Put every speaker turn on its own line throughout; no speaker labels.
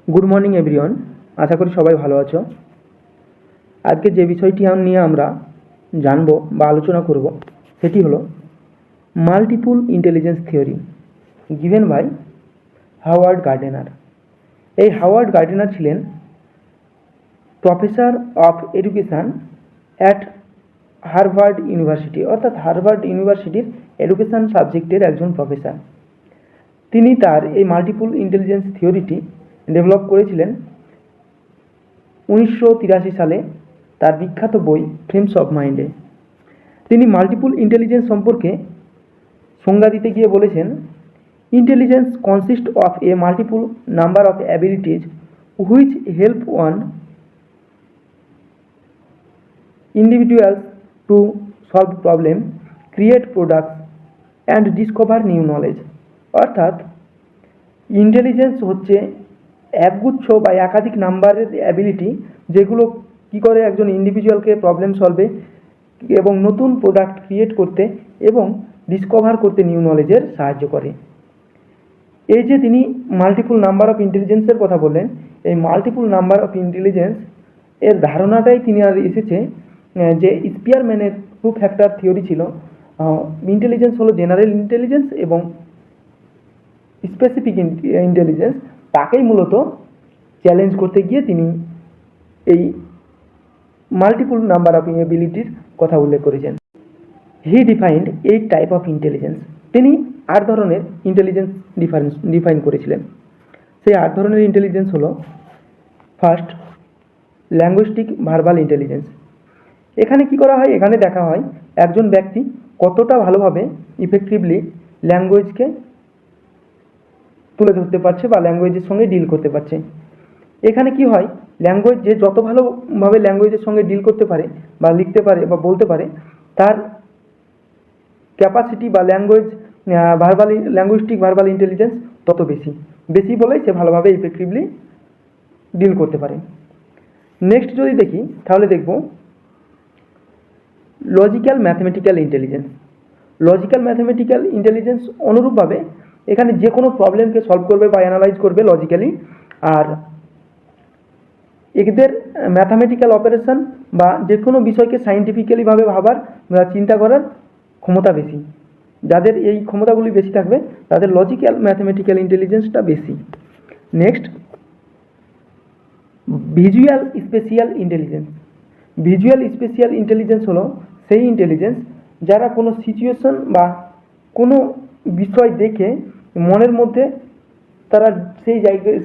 Good morning everyone. আশা করি সবাই ভালো আছো। আজকে যে বিষয়টি নিয়ে আমরা জানব বা আলোচনা করব সেটি হলো multiple intelligence theory given by Howard Gardner. এই হাওয়ার্ড গার্ডেনার ছিলেন professor of education at Harvard University, অর্থাৎ হার্ভার্ড ইউনিভার্সিটির এডুকেশন সাবজেক্টের একজন প্রফেসর। তিনি তার এই মাল্টিপল ইন্টেলিজেন্স থিওরিটি ডেভেলপ করেছিলেন 1983 সালে তার বিখ্যাত বই ফ্রেমস অফ মাইন্ডে। তিনি মাল্টিপল ইন্টেলিজেন্স সম্পর্কে সংজ্ঞা দিতে গিয়ে বলেছেন, intelligence consist of a multiple number of abilities which help one individuals to solve problem, create products and discover new knowledge. অর্থাৎ ইন্টেলিজেন্স হচ্ছে একগুচ্ছ বা একাধিক নাম্বারের অ্যাবিলিটি যেগুলো কী করে একজন ইন্ডিভিজুয়ালকে প্রবলেম সলভে এবং নতুন প্রোডাক্ট ক্রিয়েট করতে এবং ডিসকভার করতে নিউ নলেজের সাহায্য করে। এই যে তিনি মাল্টিপল নাম্বার অফ ইন্টেলিজেন্সের কথা বললেন, এই মাল্টিপল নাম্বার অফ ইন্টেলিজেন্স এর ধারণাটাই তিনি আর এসেছে যে স্পিয়ারম্যানের 2 ফ্যাক্টর থিওরি ছিল। ইন্টেলিজেন্স হলো জেনারেল ইন্টেলিজেন্স এবং স্পেসিফিক ইন্টেলিজেন্স, তাকেই মূলত চ্যালেঞ্জ করতে গিয়ে তিনি এই মাল্টিপল নাম্বার অফ এবিলিটির কথা উল্লেখ করেছেন। হি ডিফাইন্ড 8 টাইপ অফ ইন্টেলিজেন্স। তিনি 8 ধরনের ইন্টেলিজেন্স ডিফাইন করেছিলেন। সেই 8 ধরনের ইন্টেলিজেন্স হলো, ফার্স্ট, ল্যাঙ্গুইস্টিক ভার্বাল ইন্টেলিজেন্স। এখানে কি করা হয়? এখানে দেখা হয় একজন ব্যক্তি কতটা ভালোভাবে ইফেক্টিভলি ল্যাঙ্গুয়েজকে তুলে ধরতে পারছে বা ল্যাঙ্গুয়েজের সঙ্গে ডিল করতে পারছে। এখানে কি হয়, ল্যাঙ্গুয়েজ যে যত ভালোভাবে ল্যাঙ্গুয়েজের সঙ্গে ডিল করতে পারে বা লিখতে পারে বা বলতে পারে, তার ক্যাপাসিটি বা ল্যাঙ্গুইস্টিক ভার্বাল ইন্টেলিজেন্স তত বেশি বলেই সে ভালোভাবে ইফেক্টিভলি ডিল করতে পারে। নেক্সট যদি দেখি তাহলে দেখব logical mathematical intelligence. Logical mathematical intelligence অনুরূপভাবে এখানে যে কোনো প্রবলেমকে সলভ করবে বা অ্যানালাইজ করবে লজিক্যালি, আর এদের ম্যাথামেটিক্যাল অপারেশন বা যে কোনো বিষয়কে সায়েন্টিফিক্যালিভাবে ভাবার বা চিন্তা করার ক্ষমতা বেশি। যাদের এই ক্ষমতাগুলি বেশি থাকবে তাদের লজিক্যাল ম্যাথমেটিক্যাল ইন্টেলিজেন্সটা বেশি। Next, visual spatial intelligence. Visual spatial intelligence হলো সেই ইন্টেলিজেন্স যারা কোনো সিচুয়েশন বা কোনো বিষয় দেখে মনের মধ্যে তারা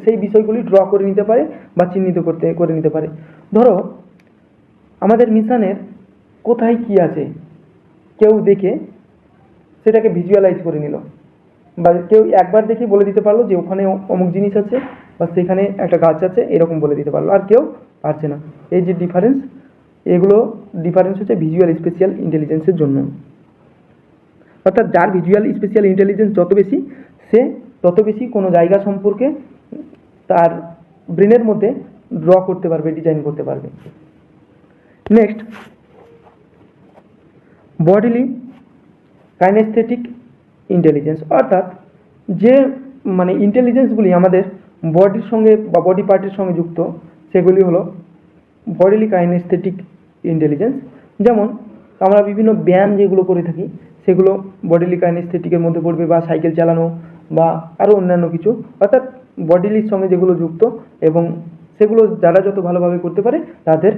সেই বিষয়গুলি ড্র করে নিতে পারে বা চিহ্নিত করে নিতে পারে। ধরো আমাদের মিশনের কোথায় কি আছে কেউ দেখে সেটাকে ভিজুয়ালাইজ করে নিল, বা কেউ একবার দেখে বলে দিতে পারলো যে ওখানে অমুক জিনিস আছে বা সেখানে একটা গাছ আছে, এরকম বলে দিতে পারলো, আর কেউ পারছে না। এই যে ডিফারেন্স, এগুলো ডিফারেন্স হচ্ছে ভিজুয়াল স্পেশিয়াল ইন্টেলিজেন্সের জন্য। অর্থাৎ যার ভিজুয়াল স্পেশিয়াল ইন্টেলিজেন্স যত বেশি, সে তত বেশি কোনো জায়গা সম্পর্কে তার ব্রেনের মধ্যে ড্র করতে পারবে, ডিজাইন করতে পারবে। Next, bodily kinaesthetic intelligence. অর্থাৎ যে ইন্টেলিজেন্সগুলি আমাদের বডির সঙ্গে বা বডি পার্টের সঙ্গে যুক্ত, সেগুলি হলো বডিলি কাইনেস্থেটিক ইন্টেলিজেন্স। যেমন আমরা বিভিন্ন ব্যায়াম যেগুলো করে থাকি সেগুলো বডিলি কাইনেস্থেটিকের মধ্যে পড়বে, বা সাইকেল চালানো বা আরও অন্যান্য কিছু। অর্থাৎ বডিলির সঙ্গে যেগুলো যুক্ত এবং সেগুলো যারা যত ভালোভাবে করতে পারে তাদের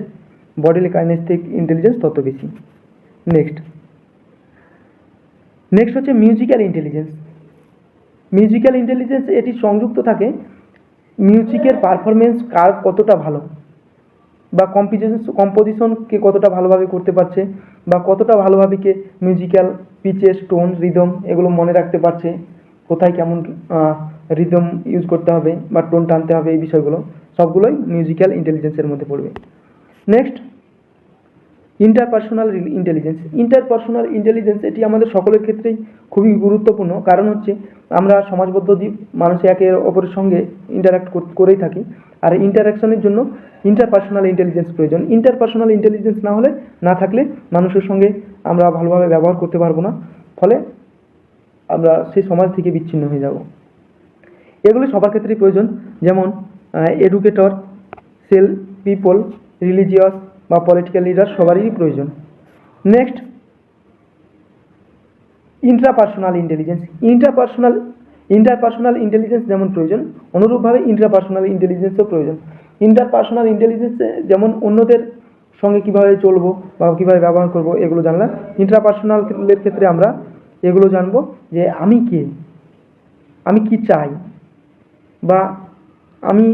বডিলি কাইনেস্থেটিক ইন্টেলিজেন্স তত বেশি। নেক্সট হচ্ছে মিউজিক্যাল ইন্টেলিজেন্স। মিউজিক্যাল ইন্টেলিজেন্স এটি সংযুক্ত থাকে মিউজিকের পারফরমেন্স কার কতটা ভালো, বা কম্পোজিশনকে কতটা ভালোভাবে করতে পারছে, বা কতটা ভালোভাবে কে মিউজিক্যাল পিচেস, টোন, রিদম এগুলো মনে রাখতে পারছে, কোথায় কেমন রিদম ইউজ করতে হবে বা টোন টানতে হবে, এই বিষয়গুলো সবগুলোই মিউজিক্যাল ইন্টেলিজেন্সের মধ্যে পড়বে। Next, interpersonal intelligence. Interpersonal intelligence এটি আমাদের সকলের ক্ষেত্রেই খুবই গুরুত্বপূর্ণ, কারণ হচ্ছে আমরা সমাজবদ্ধ জীব, মানুষ একে অপরের সঙ্গে ইন্টারাক্ট করেই থাকি, আর ইন্টারাকশনের জন্য ইন্টারপার্সোনাল ইন্টেলিজেন্স প্রয়োজন। ইন্টারপার্সোনাল ইন্টেলিজেন্স না থাকলে মানুষের সঙ্গে আমরা ভালোভাবে ব্যবহার করতে পারবো না, ফলে আমরা সেই সমাজ থেকে বিচ্ছিন্ন হয়ে যাব। এগুলি সবার ক্ষেত্রেই প্রয়োজন। যেমন এডুকেটর, সেল পিপল, রিলিজিয়াস বা পলিটিক্যাল লিডার সবারই প্রয়োজন। Next, intrapersonal intelligence. Interpersonal intelligence যেমন প্রয়োজন, অনুরূপভাবে ইন্ট্রাপার্সোনাল ইন্টেলিজেন্সও প্রয়োজন। ইন্টারপার্সোনাল ইন্টেলিজেন্স যেমন অন্যদের সঙ্গে কীভাবে চলবো বা কীভাবে ব্যবহার করব এগুলো জানলাম। ইন্ট্রাপার্সোনালের ক্ষেত্রে আমরা এগুলো জানবো যে আমি কে, আমি কি চাই, বা আমি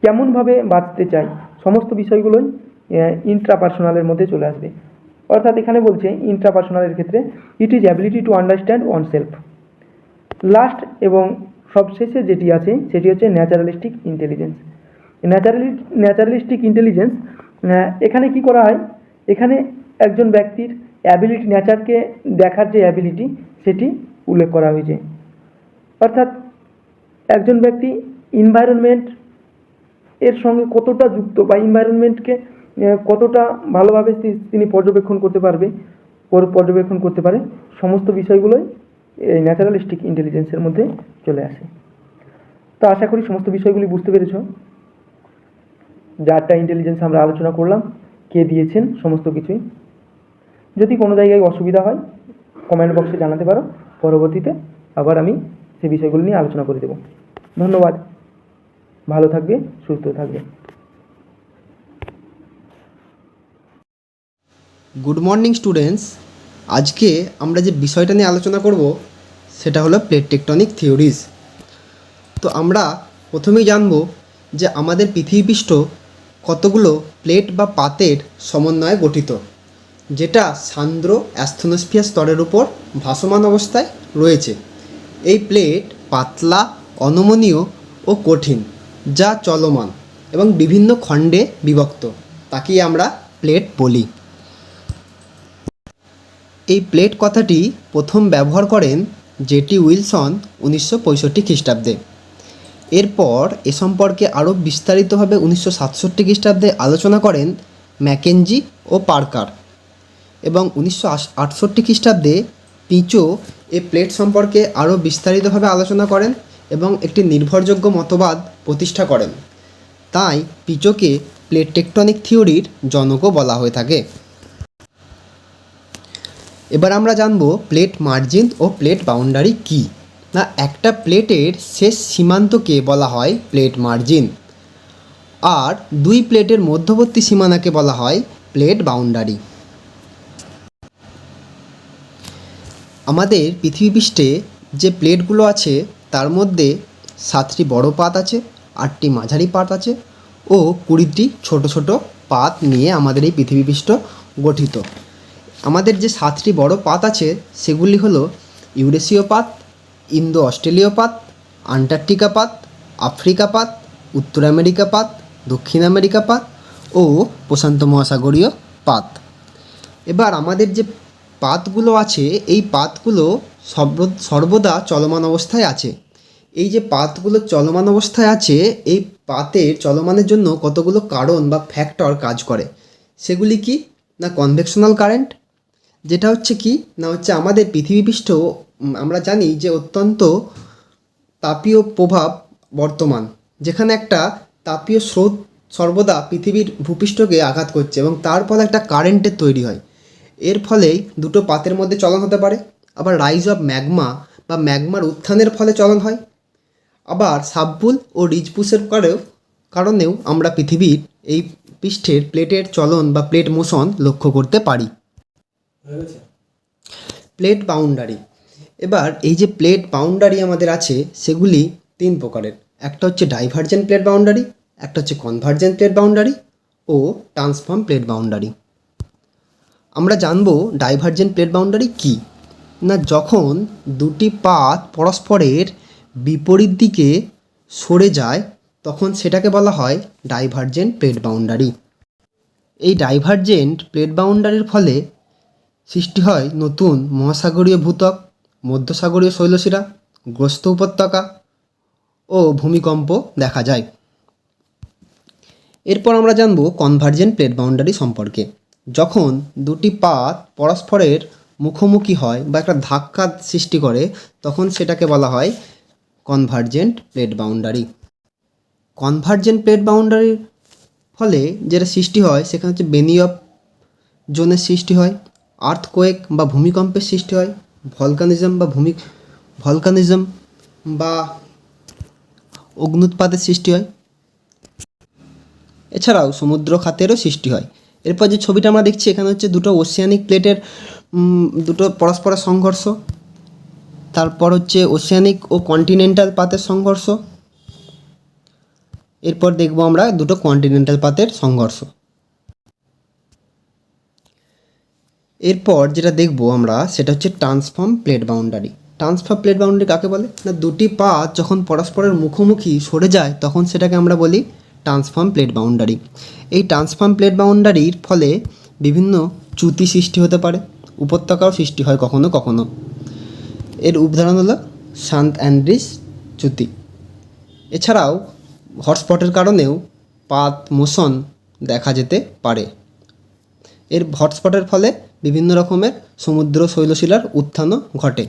কেমনভাবে বাঁচতে চাই, সমস্ত বিষয়গুলোই ইন্ট্রাপার্সোনালের মধ্যে চলে আসবে। অর্থাৎ এখানে বলছে ইন্ট্রাপার্সোনালের ক্ষেত্রে it is ability to understand one self. Last এবং সবশেষে যেটি আছে সেটি হচ্ছে ন্যাচারালিস্টিক ইন্টেলিজেন্স। ন্যাচারালিস্টিক ইন্টেলিজেন্স এখানে কি করা হয়, এখানে একজন ব্যক্তির অ্যাবিলিটি, নেচারকে দেখার যে অ্যাবিলিটি সেটি উল্লেখ করা হয়েছে। অর্থাৎ একজন ব্যক্তি এনভায়রনমেন্ট এর সঙ্গে কতটা যুক্ত বা এনভায়রনমেন্টকে কতটা ভালোভাবে তিনি পর্যবেক্ষণ করতে পারে, সমস্ত বিষয়গুলোই এই ন্যাচারালিস্টিক ইন্টেলিজেন্সের মধ্যে চলে আসে। তো আশা করি সমস্ত বিষয়গুলি বুঝতে পেরেছ। যারটা ইন্টেলিজেন্স আমরা আলোচনা করলাম, কে দিয়েছেন, সমস্ত কিছুই। যদি কোনো জায়গায় অসুবিধা হয় কমেন্ট বক্সে জানাতে পারো, পরবর্তীতে আবার আমি সেই বিষয়গুলো নিয়ে আলোচনা করে দেব। ধন্যবাদ, ভালো থাকবে, সুস্থ থাকবে।
Good morning students. আজকে আমরা যে বিষয়টা নিয়ে আলোচনা করব সেটা হলো প্লেট টেকটনিক থিওরিজ। তো আমরা প্রথমেই জানব যে আমাদের পৃথিবীপৃষ্ঠ কতগুলো প্লেট বা পাতের সমন্বয়ে গঠিত, যেটা সান্দ্র অ্যাস্থনোস্ফিয়ার স্তরের উপর ভাসমান অবস্থায় রয়েছে। এই প্লেট পাতলা, অনমনীয় ও কঠিন, যা চলমান এবং বিভিন্ন খণ্ডে বিভক্ত, তাকেই আমরা প্লেট বলি। এই প্লেট কথাটি প্রথম ব্যবহার করেন জেটি উইলসন 1965 খ্রিস্টাব্দে। এরপর এ সম্পর্কে আরও বিস্তারিতভাবে 1967 খ্রিস্টাব্দে আলোচনা করেন ম্যাকেঞ্জি ও পার্কার, এবং 1968 খ্রিস্টাব্দে পিচো এ প্লেট সম্পর্কে আরও বিস্তারিতভাবে আলোচনা করেন এবং একটি নির্ভরযোগ্য মতবাদ প্রতিষ্ঠা করেন। তাই পিচোকে প্লেট টেকটনিক থিওরির জনকও বলা হয়ে থাকে। এবার আমরা জানব প্লেট মার্জিন ও প্লেট বাউন্ডারি কী। না, একটা প্লেটের শেষ সীমান্তকে বলা হয় প্লেট মার্জিন, আর দুই প্লেটের মধ্যবর্তী সীমানাকে বলা হয় প্লেট বাউন্ডারি। আমাদের পৃথিবীপৃষ্ঠে যে প্লেটগুলো আছে তার মধ্যে 7টি বড় পাত আছে, 8টি মাঝারি পাত আছে ও 20টি ছোট ছোট পাত নিয়ে আমাদের এই পৃথিবীপৃষ্ঠ গঠিত। আমাদের যে 7টি বড় পাত আছে সেগুলি হলো ইউরেশীয় পাত, ইন্দো অস্ট্রেলীয় পাত, আন্টার্কটিকা পাত, আফ্রিকা পাত, উত্তর আমেরিকা পাত, দক্ষিণ আমেরিকা পাত ও প্রশান্ত মহাসাগরীয় পাত। এবার আমাদের যে পাতগুলো আছে এই পাতগুলো সর্বদা চলমান অবস্থায় আছে। এই যে পাতগুলো চলমান অবস্থায় আছে, এই পাতের চলমানের জন্য কতগুলো কারণ বা ফ্যাক্টর কাজ করে। সেগুলি কি না, কনভেকশনাল কারেন্ট, যেটা হচ্ছে কি না হচ্ছে আমাদের পৃথিবীপৃষ্ঠ আমরা জানি যে অত্যন্ত তাপীয় প্রভাব বর্তমান, যেখানে একটা তাপীয় স্রোত সর্বদা পৃথিবীর ভূপৃষ্ঠকে আঘাত করছে এবং তার ফলে একটা কারেন্টের তৈরি হয়। এর ফলেই দুটো পাতের মধ্যে চলন হতে পারে। আবার রাইজ অফ ম্যাগমা বা ম্যাগমার উত্থানের ফলে চলন হয়। আবার সাবপুল ও রিজপুসের কারণেও আমরা পৃথিবীর এই পৃষ্ঠের প্লেটের চলন বা প্লেট মোশন লক্ষ্য করতে পারি। Plate boundary. এবার এই যে প্লেট বাউন্ডারি আমাদের আছে সেগুলি 3 প্রকারের। একটা হচ্ছে ডাইভারজেন্ট প্লেট বাউন্ডারি, একটা হচ্ছে কনভার্জেন্ট প্লেট বাউন্ডারি ও ট্রান্সফর্ম প্লেট বাউন্ডারি। আমরা জানবো ডাইভারজেন্ট প্লেট বাউন্ডারি কী না, যখন দুটি পাত পরস্পরের বিপরীত দিকে সরে যায় তখন সেটাকে বলা হয় ডাইভারজেন্ট প্লেট বাউন্ডারি। এই ডাইভারজেন্ট প্লেট বাউন্ডারির ফলে সৃষ্টি হয় নতুন মহাসাগরীয় ভূত্বক, মধ্যসাগরীয় শৈলশিরা, গ্রস্ত উপত্যকা ও ভূমিকম্প দেখা যায়। এরপর আমরা জানব কনভার্জেন্ট প্লেট বাউন্ডারি সম্পর্কে। যখন দুটি পাত পরস্পরের মুখোমুখি হয় বা একটা ধাক্কা সৃষ্টি করে তখন সেটাকে বলা হয় convergent plate boundary. Convergent plate বাউন্ডারির ফলে যেটা সৃষ্টি হয় সেখানে হচ্ছে বেনি অফ জোনের সৃষ্টি হয়, আর্থকোয়েক বা ভূমিকম্পের সৃষ্টি হয়, ভলকানিজম বা অগ্নুৎপাতের সৃষ্টি হয়, এছাড়াও সমুদ্র খাতেরও সৃষ্টি হয়। এরপর যে ছবিটা আমরা দেখছি এখানে হচ্ছে দুটো ওশিয়ানিক প্লেটের দুটো পরস্পরের সংঘর্ষ, তারপর হচ্ছে ওশিয়ানিক ও কন্টিনেন্টাল পাতের সংঘর্ষ, এরপর দেখব আমরা দুটো কন্টিনেন্টাল পাতের সংঘর্ষ। এরপর যেটা দেখব আমরা সেটা হচ্ছে transform plate boundary. Transform plate boundary কাকে বলে না, দুটি পাত যখন পরস্পরের মুখোমুখি সরে যায় তখন সেটাকে আমরা বলি ট্রান্সফর্ম প্লেট বাউন্ডারি। এই ট্রান্সফর্ম প্লেট বাউন্ডারির ফলে বিভিন্ন চ্যুতি সৃষ্টি হতে পারে, উপত্যকাও সৃষ্টি হয় কখনো কখনো। এর উদাহরণ হলো সান্ত অ্যান্ড্রিস চ্যুতি। এছাড়াও হটস্পটের কারণেও পাত মোশন দেখা যেতে পারে। এর হটস্পটের ফলে বিভিন্ন রকমের সমুদ্র শৈলশিলার উত্থানও ঘটে।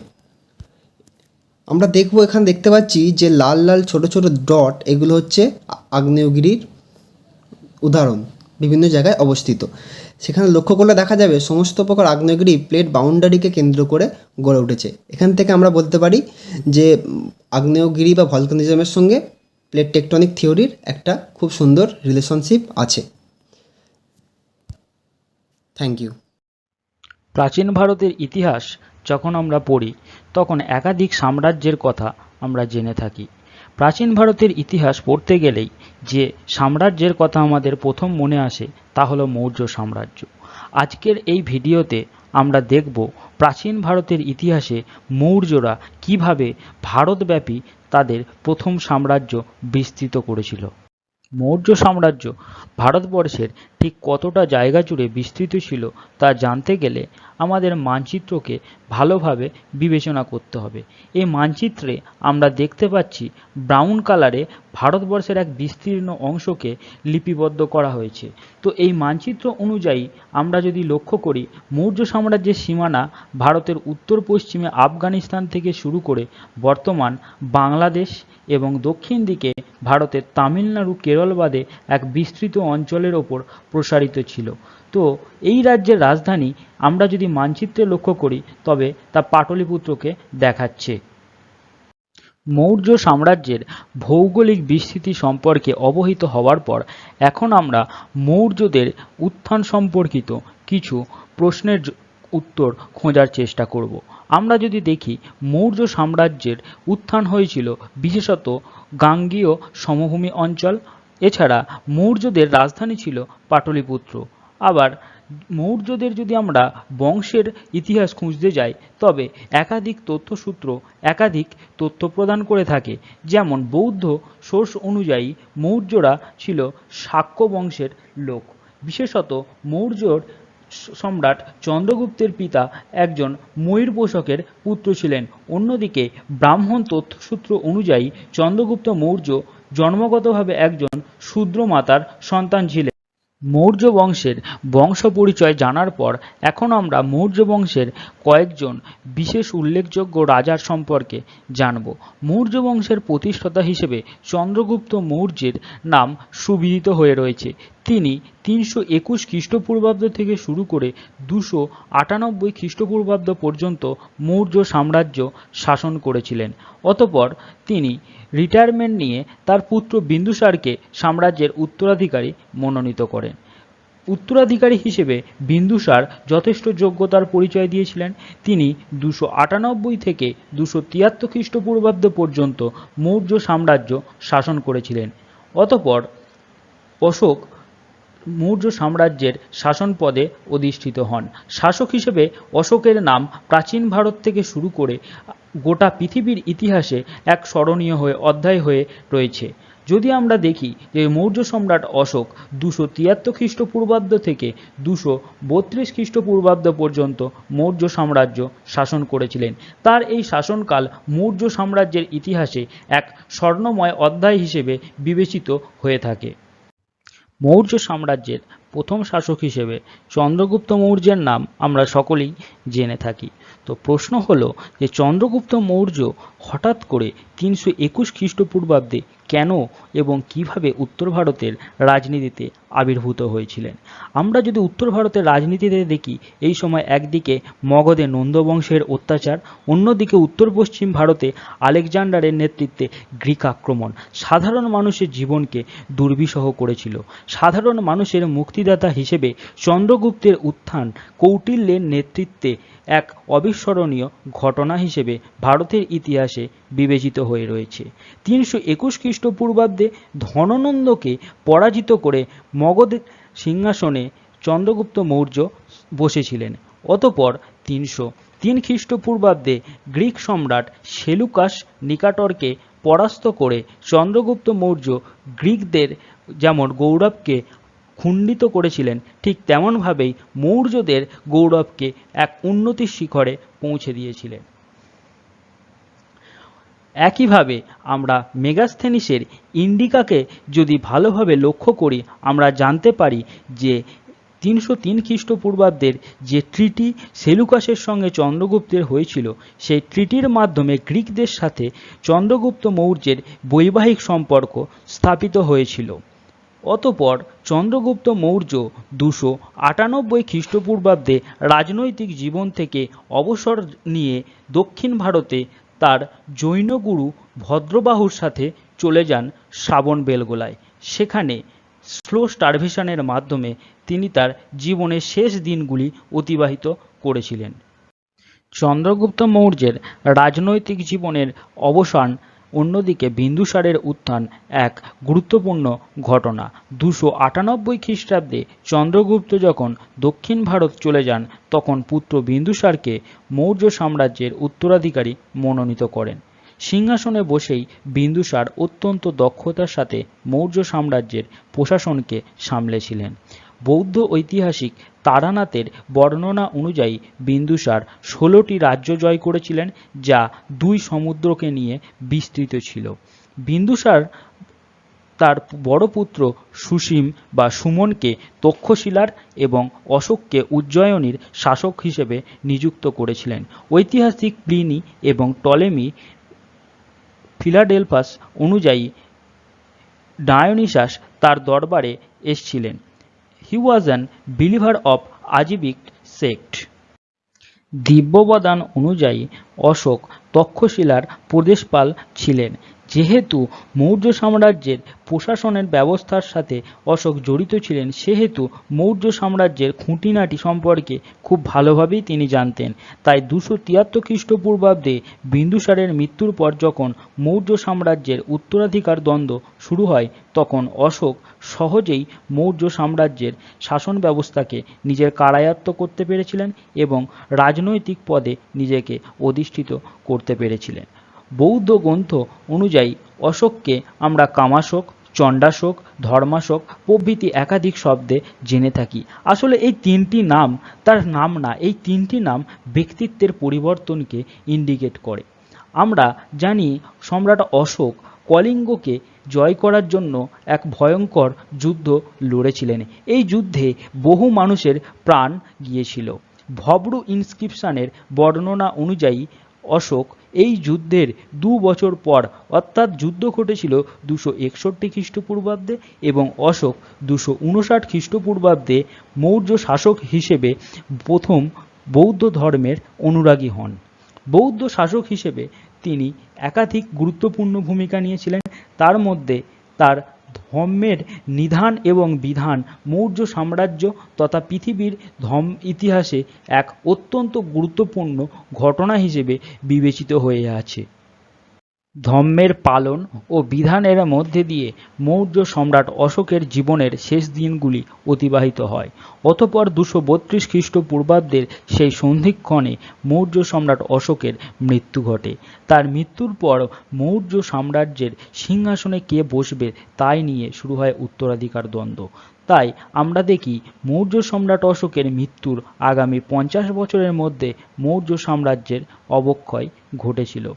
আমরা দেখব এখানে দেখতে পাচ্ছি যে লাল লাল ছোট ছোট ডট, এগুলো হচ্ছে আগ্নেয়গিরির উদাহরণ, বিভিন্ন জায়গায় অবস্থিত। সেখানে লক্ষ্য করলে দেখা যাবে সমস্ত প্রকার আগ্নেয়গিরি প্লেট বাউন্ডারিকে কেন্দ্র করে গড়ে উঠেছে। এখান থেকে আমরা বলতে পারি যে আগ্নেয়গিরি বা ভলকানিজমের সঙ্গে প্লেট টেকটনিক থিওরির একটা খুব সুন্দর রিলেশনশিপ আছে। Thank you.
প্রাচীন ভারতের ইতিহাস যখন আমরা পড়ি তখন একাধিক সাম্রাজ্যের কথা আমরা জেনে থাকি। প্রাচীন ভারতের ইতিহাস পড়তে গেলেই যে সাম্রাজ্যের কথা আমাদের প্রথম মনে আসে তা হলো মৌর্য সাম্রাজ্য। আজকের এই ভিডিওতে আমরা দেখব প্রাচীন ভারতের ইতিহাসে মৌর্যরা কিভাবে ভারতব্যাপী তাদের প্রথম সাম্রাজ্য বিস্তৃত করেছিল। মৌর্য সাম্রাজ্য ভারতবর্ষের ঠিক কতটা জায়গা জুড়ে বিস্তৃত ছিল তা জানতে গেলে আমাদের মানচিত্রকে ভালোভাবে বিবেচনা করতে হবে। এই মানচিত্রে আমরা দেখতে পাচ্ছি ব্রাউন কালারে ভারতবর্ষের এক বিস্তীর্ণ অংশকে লিপিবদ্ধ করা হয়েছে। তো এই মানচিত্র অনুযায়ী আমরা যদি লক্ষ্য করি, মৌর্য সাম্রাজ্যের সীমানা ভারতের উত্তর পশ্চিমে আফগানিস্তান থেকে শুরু করে বর্তমান বাংলাদেশ এবং দক্ষিণ দিকে ভারতের তামিলনাড়ু, কেরল বাদে এক বিস্তৃত অঞ্চলের ওপর প্রসারিত ছিল। তো এই রাজ্যের রাজধানী আমরা যদি মানচিত্রে লক্ষ্য করি তবে তা পাটলিপুত্রকে দেখাচ্ছে। মৌর্য সাম্রাজ্যের ভৌগোলিক বিস্তৃতি সম্পর্কে অবহিত হওয়ার পর এখন আমরা মৌর্যদের উত্থান সম্পর্কিত কিছু প্রশ্নের উত্তর খোঁজার চেষ্টা করব। আমরা যদি দেখি, মৌর্য সাম্রাজ্যের উত্থান হয়েছিল বিশেষত গাঙ্গীয় সমভূমি অঞ্চল। এছাড়া মৌর্যদের রাজধানী ছিল পাটলিপুত্র। আবার মৌর্যদের যদি আমরা বংশের ইতিহাস খুঁজতে যাই তবে একাধিক তথ্যসূত্র একাধিক তথ্য প্রদান করে থাকে। যেমন বৌদ্ধ সোর্স অনুযায়ী মৌর্যরা ছিল শাক্য বংশের লোক। বিশেষত মৌর্যর সম্রাট চন্দ্রগুপ্তের পিতা একজন ময়ূর পোষকের পুত্র ছিলেন। অন্যদিকে ব্রাহ্মণ তথ্যসূত্র অনুযায়ী চন্দ্রগুপ্ত মৌর্য জন্মগতভাবে একজন শূদ্র মাতার সন্তান ছিলেন। মৌর্য বংশের বংশ পরিচয় জানার পর এখন আমরা মৌর্য বংশের কয়েকজন বিশেষ উল্লেখযোগ্য রাজার সম্পর্কে জানব। মৌর্য বংশের প্রতিষ্ঠাতা হিসেবে চন্দ্রগুপ্ত মৌর্যের নাম সুবিদিত হয়ে রয়েছে। তিনি 321 খ্রিস্টপূর্বাব্দ থেকে শুরু করে 298 খ্রিস্টপূর্বাব্দ পর্যন্ত মৌর্য সাম্রাজ্য শাসন করেছিলেন। অতঃপর তিনি রিটায়ারমেন্ট নিয়ে তার পুত্র বিন্দুসারকে সাম্রাজ্যের উত্তরাধিকারী মনোনীত করেন। উত্তরাধিকারী হিসেবে বিন্দুসার যথেষ্ট যোগ্যতার পরিচয় দিয়েছিলেন। তিনি 298 থেকে 273 খ্রিস্টপূর্বাব্দ পর্যন্ত মৌর্য সাম্রাজ্য শাসন করেছিলেন। অতঃপর অশোক মৌর্য সাম্রাজ্যের শাসন পদে অধিষ্ঠিত হন। শাসক হিসেবে অশোকের নাম প্রাচীন ভারত থেকে শুরু করে গোটা পৃথিবীর ইতিহাসে এক স্মরণীয় অধ্যায় হয়ে রয়েছে। যদি আমরা দেখি যে মৌর্য সম্রাট অশোক 273 খ্রিস্টপূর্বাব্দ থেকে 232 খ্রিস্টপূর্বাব্দ পর্যন্ত মৌর্য সাম্রাজ্য শাসন করেছিলেন। তার এই শাসনকাল মৌর্য সাম্রাজ্যের ইতিহাসে এক স্বর্ণময় অধ্যায় হিসেবে বিবেচিত হয়ে থাকে। মৌর্য সাম্রাজ্যের প্রথম শাসক হিসেবে চন্দ্রগুপ্ত মৌর্যের নাম আমরা সকলেই জেনে থাকি। তো প্রশ্ন হলো যে চন্দ্রগুপ্ত মৌর্য হঠাৎ করে 321 খ্রিস্টপূর্বাব্দে কেন এবং কিভাবে উত্তর ভারতের রাজনীতিতে আবির্ভূত হয়েছিলেন। আমরা যদি উত্তর ভারতের রাজনীতিতে দেখি, এই সময় একদিকে মগধে নন্দবংশের অত্যাচার, অন্যদিকে উত্তর পশ্চিম ভারতে আলেকজান্ডারের নেতৃত্বে গ্রিক আক্রমণ সাধারণ মানুষের জীবনকে দুর্বিষহ করেছিল। সাধারণ মানুষের মুক্তিদাতা হিসেবে চন্দ্রগুপ্তের উত্থান কৌটিল্যের নেতৃত্বে এক অবিস্মরণীয় ঘটনা হিসেবে ভারতের ইতিহাসে বিবেচিত হয়ে রয়েছে। 321 খ্রিস্টপূর্বাব্দে ধননন্দকে পরাজিত করে মগধ সিংহাসনে চন্দ্রগুপ্ত মৌর্য বসেছিলেন। অতঃপর 303 খ্রিস্টপূর্বাব্দে গ্রিক সম্রাট সেলুকাস নিকাটরকে পরাস্ত করে চন্দ্রগুপ্ত মৌর্য গ্রিকদের যেমন গৌরবকে খণ্ডিত করেছিলেন, ঠিক তেমনভাবেই মৌর্যদের গৌরবকে এক উন্নতির শিখরে পৌঁছে দিয়েছিলেন। একইভাবে আমরা মেগাস্থেনিসের ইন্ডিকাকে যদি ভালোভাবে লক্ষ্য করি, আমরা জানতে পারি যে 303 খ্রিস্টপূর্বাব্দের যে ট্রিটি সেলুকাসের সঙ্গে চন্দ্রগুপ্তের হয়েছিল, সেই ট্রিটির মাধ্যমে গ্রিকদের সাথে চন্দ্রগুপ্ত মৌর্যের বৈবাহিক সম্পর্ক স্থাপিত হয়েছিল। অতঃপর চন্দ্রগুপ্ত মৌর্য 298 খ্রিস্টপূর্বাব্দে রাজনৈতিক জীবন থেকে অবসর নিয়ে দক্ষিণ ভারতে তার জৈন গুরু ভদ্রবাহুর সাথে চলে যান শ্রাবণ বেলগোলায়। সেখানে স্লো স্টারভেশনের মাধ্যমে তিনি তার জীবনের শেষ দিনগুলি অতিবাহিত করেছিলেন। চন্দ্রগুপ্ত মৌর্যের রাজনৈতিক জীবনের অবসান, অন্যদিকে বিন্দুসারের উত্থান এক গুরুত্বপূর্ণ ঘটনা। 298 খ্রিস্টাব্দে চন্দ্রগুপ্ত যখন দক্ষিণ ভারত চলে যান, তখন পুত্র বিন্দুসারকে মৌর্য সাম্রাজ্যের উত্তরাধিকারী মনোনীত করেন। সিংহাসনে বসেই বিন্দুসার অত্যন্ত দক্ষতার সাথে মৌর্য সাম্রাজ্যের প্রশাসনকে সামলেছিলেন। বৌদ্ধ ঐতিহাসিক তারানাথের বর্ণনা অনুযায়ী বিন্দুসার 16টি রাজ্য জয় করেছিলেন, যা 2 সমুদ্রকে নিয়ে বিস্তৃত ছিল। বিন্দুসার তার বড় পুত্র সুসীম বা সুমনকে তক্ষশিলার এবং অশোককে উজ্জয়িনীর শাসক হিসেবে নিযুক্ত করেছিলেন। ঐতিহাসিক প্লিনি এবং টলেমি ফিলাডেলফাস অনুযায়ী ডায়োনিসাস তার দরবারে এসেছিলেন। He was an believer of Ajibic sect. Divyavadana অনুযায়ী অশোক তক্ষশিলার প্রদেশপাল ছিলেন। যেহেতু মৌর্য সাম্রাজ্যের প্রশাসনের ব্যবস্থার সাথে অশোক জড়িত ছিলেন, সেহেতু মৌর্য সাম্রাজ্যের খুঁটিনাটি সম্পর্কে খুব ভালোভাবেই তিনি জানতেন। তাই 273 খ্রিস্টপূর্বাব্দে বিন্দুসারের মৃত্যুর পর যখন মৌর্য সাম্রাজ্যের উত্তরাধিকার দ্বন্দ্ব শুরু হয়, তখন অশোক সহজেই মৌর্য সাম্রাজ্যের শাসন ব্যবস্থাকে নিজের কারায়ত্ত করতে পেরেছিলেন এবং রাজনৈতিক পদে নিজেকে অধিষ্ঠিত করতে পেরেছিলেন। বৌদ্ধ গ্রন্থ অনুযায়ী অশোককে আমরা কামাশোক, চণ্ডাশোক, ধর্মাশোক প্রভৃতি একাধিক শব্দে জেনে থাকি। আসলে এই 3টি নাম তার নাম না, এই 3টি নাম ব্যক্তিত্বের পরিবর্তনকে ইন্ডিকেট করে। আমরা জানি সম্রাট অশোক কলিঙ্গকে জয় করার জন্য এক ভয়ঙ্কর যুদ্ধ লড়েছিলেন। এই যুদ্ধে বহু মানুষের প্রাণ গিয়েছিল। ভব্রু ইনস্ক্রিপশনের বর্ণনা অনুযায়ী অশোক এই যুদ্ধের 2 বছর পর, অর্থাৎ যুদ্ধ ঘটেছিল 261 খ্রিস্টপূর্বাব্দে এবং অশোক 259 খ্রিস্টপূর্বাব্দে মৌর্য শাসক হিসেবে প্রথম বৌদ্ধ ধর্মের অনুরাগী হন। বৌদ্ধ শাসক হিসেবে তিনি একাধিক গুরুত্বপূর্ণ ভূমিকা নিয়েছিলেন। তার মধ্যে তার ধর্মের নিধান এবং বিধান মৌর্য সাম্রাজ্য তথা পৃথিবীর ধর্ম ইতিহাসে এক অত্যন্ত গুরুত্বপূর্ণ ঘটনা হিসেবে বিবেচিত হয়ে আছে। ধর্মের পালন ও বিধানের মধ্যে দিয়ে মৌর্য সম্রাট অশোকের জীবনের শেষ দিনগুলি অতিবাহিত হয়। অতঃপর 232 খ্রিস্টপূর্বাব্দের সেই সন্ধিক্ষণে মৌর্য সম্রাট অশোকের মৃত্যু ঘটে। তার মৃত্যুর পর মৌর্য সাম্রাজ্যের সিংহাসনে কে বসবে তাই নিয়ে শুরু হয় উত্তরাধিকার দ্বন্দ্ব। তাই আমরা দেখি মৌর্য সম্রাট অশোকের মৃত্যুর আগামী 50 বছরের মধ্যে মৌর্য সাম্রাজ্যের অবক্ষয় ঘটেছিল।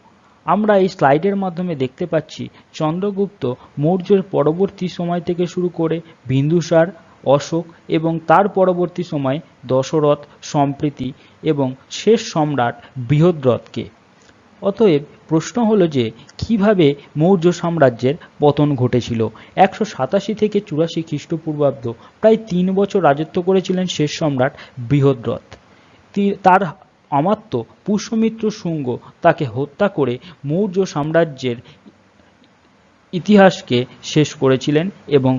আমরা এই স্লাইডের মাধ্যমে দেখতে পাচ্ছি চন্দ্রগুপ্ত মৌর্যের পরবর্তী সময় থেকে শুরু করে বিন্দুসার, অশোক এবং তার পরবর্তী সময় দশরথ, সম্প্রীতি এবং শেষ সম্রাট বৃহদ্রথকে। অতএব প্রশ্ন হলো যে কিভাবে মৌর্য সাম্রাজ্যের পতন ঘটেছিল। 187 থেকে 84 খ্রিস্টপূর্বাব্দ প্রায় 3 বছর রাজত্ব করেছিলেন শেষ সম্রাট বৃহদ্রথ। তার অমাত্য পুষ্যমিত্র শুঙ্গ তাকে হত্যা করে মৌর্য সাম্রাজ্যের ইতিহাসকে শেষ করেছিলেন এবং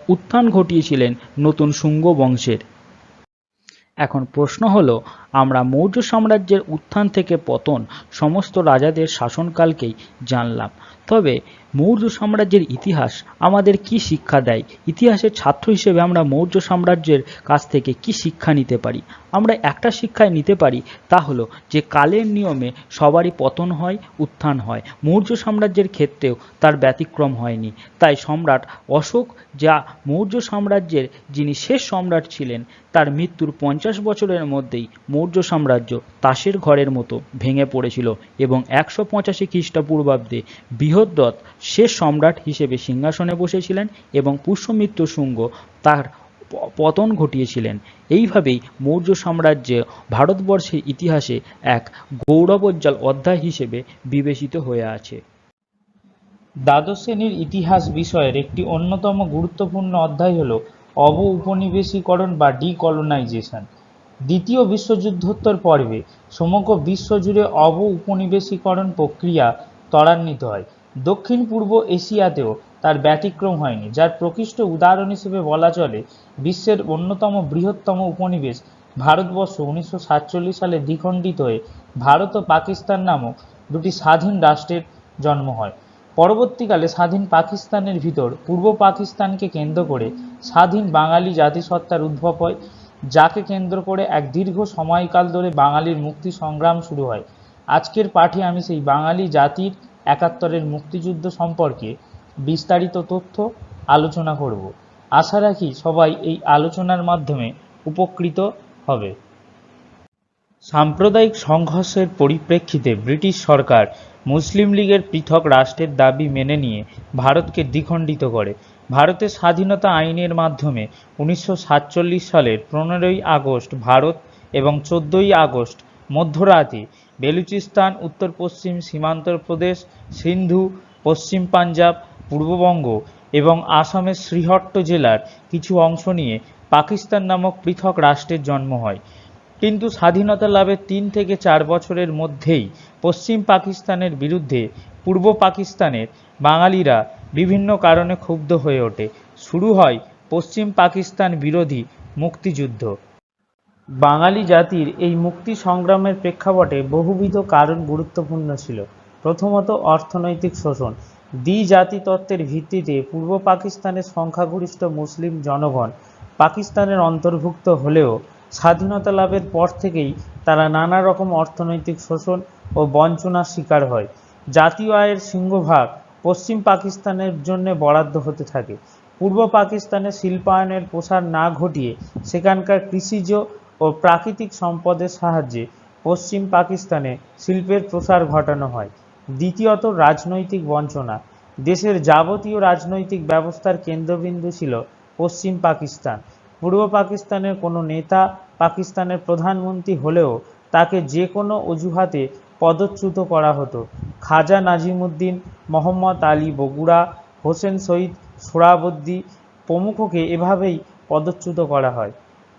উত্থান ঘটিয়েছিলেন নতুন শুঙ্গ বংশের। এখন প্রশ্ন হলো, আমরা মৌর্য সাম্রাজ্যের উত্থান থেকে পতন সমস্ত রাজাদের শাসনকালকেই জানলাম, তবে মৌর্য সাম্রাজ্যের ইতিহাস আমাদের কি শিক্ষা দেয়? ইতিহাসের ছাত্র হিসেবে আমরা মৌর্য সাম্রাজ্যের কাছ থেকে কি শিক্ষা নিতে পারি? আমরা একটা শিক্ষায় নিতে পারি, তা হলো যে কালের নিয়মে সবারই পতন হয়, উত্থান হয়। মৌর্য সাম্রাজ্যের ক্ষেত্রেও তার ব্যতিক্রম হয়নি। তাই সম্রাট অশোক, যা মৌর্য সাম্রাজ্যের যিনি শেষ সম্রাট ছিলেন, তার মৃত্যুর 50 বছরের মধ্যেই মৌর্য সাম্রাজ্য তাসের ঘরের মতো ভেঙে পড়েছিল এবং 185 খ্রিস্টপূর্বাব্দে বৃহদ্রথ শেষ সম্রাট হিসেবে সিংহাসনে বসেছিলেন এবং পুষ্যমিত্র শুঙ্গ তার পতন ঘটিয়েছিলেন। এইভাবেই মৌর্য সাম্রাজ্য ভারতবর্ষের ইতিহাসে এক গৌরবোজ্জ্বল অধ্যায় হিসেবে বিবেচিত হয়ে আছে।
দ্বাদশ শ্রেণীর ইতিহাস বিষয়ের একটি অন্যতম গুরুত্বপূর্ণ অধ্যায় হল অব-উপনিবেশিকরণ বা ডিকলোনাইজেশন। দ্বিতীয় বিশ্বযুদ্ধোত্তর পর্বে সমগ্র বিশ্ব জুড়ে অব-উপনিবেশিকরণ প্রক্রিয়া ত্বরান্বিত হয়। দক্ষিণ পূর্ব এশিয়াতেও তার ব্যতিক্রম হয়নি, যার প্রকৃষ্ট উদাহরণ হিসেবে বলা চলে বিশ্বের অন্যতম বৃহত্তম উপনিবেশ ভারতবর্ষ 1947 সালে দ্বিখণ্ডিত হয়ে ভারত ও পাকিস্তান নামক দুটি স্বাধীন রাষ্ট্রের জন্ম হয়। পরবর্তীকালে স্বাধীন পাকিস্তানের ভিতর পূর্ব পাকিস্তানকে কেন্দ্র করে স্বাধীন বাঙালি জাতিসত্তার উদ্ভব হয়, যাকে কেন্দ্র করে এক দীর্ঘ সময়কাল ধরে বাঙালির মুক্তি সংগ্রাম শুরু হয়। আজকের পাঠে আমি সেই বাঙালি জাতির একাত্তরের মুক্তিযুদ্ধ সম্পর্কে বিস্তারিত তথ্য আলোচনা করব। আশা রাখি সবাই এই আলোচনার মাধ্যমে উপকৃত হবে। সাম্প্রদায়িক সংঘর্ষের পরিপ্রেক্ষিতে ব্রিটিশ সরকার মুসলিম লীগের পৃথক রাষ্ট্রের দাবি মেনে নিয়ে ভারতকে দ্বিখণ্ডিত করে। ভারতের স্বাধীনতা আইনের মাধ্যমে 1947 সালের 15ই আগস্ট ভারত এবং 14ই আগস্ট মধ্যরাতে বেলুচিস্তান, উত্তর পশ্চিম সীমান্ত প্রদেশ, সিন্ধু, পশ্চিম পাঞ্জাব, পূর্ববঙ্গ এবং আসামের শ্রীহট্ট জেলার কিছু অংশ নিয়ে পাকিস্তান নামক পৃথক রাষ্ট্রের জন্ম হয়। কিন্তু স্বাধীনতা লাভের 3 থেকে 4 বছরের মধ্যেই পশ্চিম পাকিস্তানের বিরুদ্ধে পূর্ব পাকিস্তানের বাঙালিরা বিভিন্ন কারণে ক্ষুব্ধ হয়ে ওঠে। শুরু হয় পশ্চিম পাকিস্তান বিরোধী মুক্তিযুদ্ধ। বাঙালি জাতির এই মুক্তি সংগ্রামের প্রেক্ষাপটে বহুবিধ কারণ গুরুত্বপূর্ণ ছিল। প্রথমত, অর্থনৈতিক শোষণ। দ্বি-জাতি তত্ত্বের ভিত্তিতে পূর্ব পাকিস্তানের সংখ্যাগরিষ্ঠ মুসলিম জনগণ পাকিস্তানের অন্তর্ভুক্ত হলেও স্বাধীনতা লাভের পর থেকেই তারা নানা রকম অর্থনৈতিক শোষণ ও বঞ্চনার শিকার হয়। জাতীয় আয়ের সিংহভাগ পশ্চিম পাকিস্তানের জন্য বরাদ্দ হতে থাকে। পূর্ব পাকিস্তানে শিল্পায়নের প্রসার না ঘটিয়ে সেখানকার কৃষিজ ও প্রাকৃতিক সম্পদের সাহায্যে পশ্চিম পাকিস্তানে শিল্পের প্রসার ঘটানো হয়। দ্বিতীয়ত, রাজনৈতিক বঞ্চনা। দেশের যাবতীয় রাজনৈতিক ব্যবস্থার কেন্দ্রবিন্দু ছিল পশ্চিম পাকিস্তান। পূর্ব পাকিস্তানের কোনো নেতা পাকিস্তানের প্রধানমন্ত্রী হলেও তাকে যে কোনো অজুহাতে পদচ্যুত করা হতো। খাজা নাজিমুদ্দিন, মোহাম্মদ আলী বগুড়া, হোসেন শহীদ সোহরাওয়ার্দী প্রমুখকে এভাবেই পদচ্যুত করা হয়।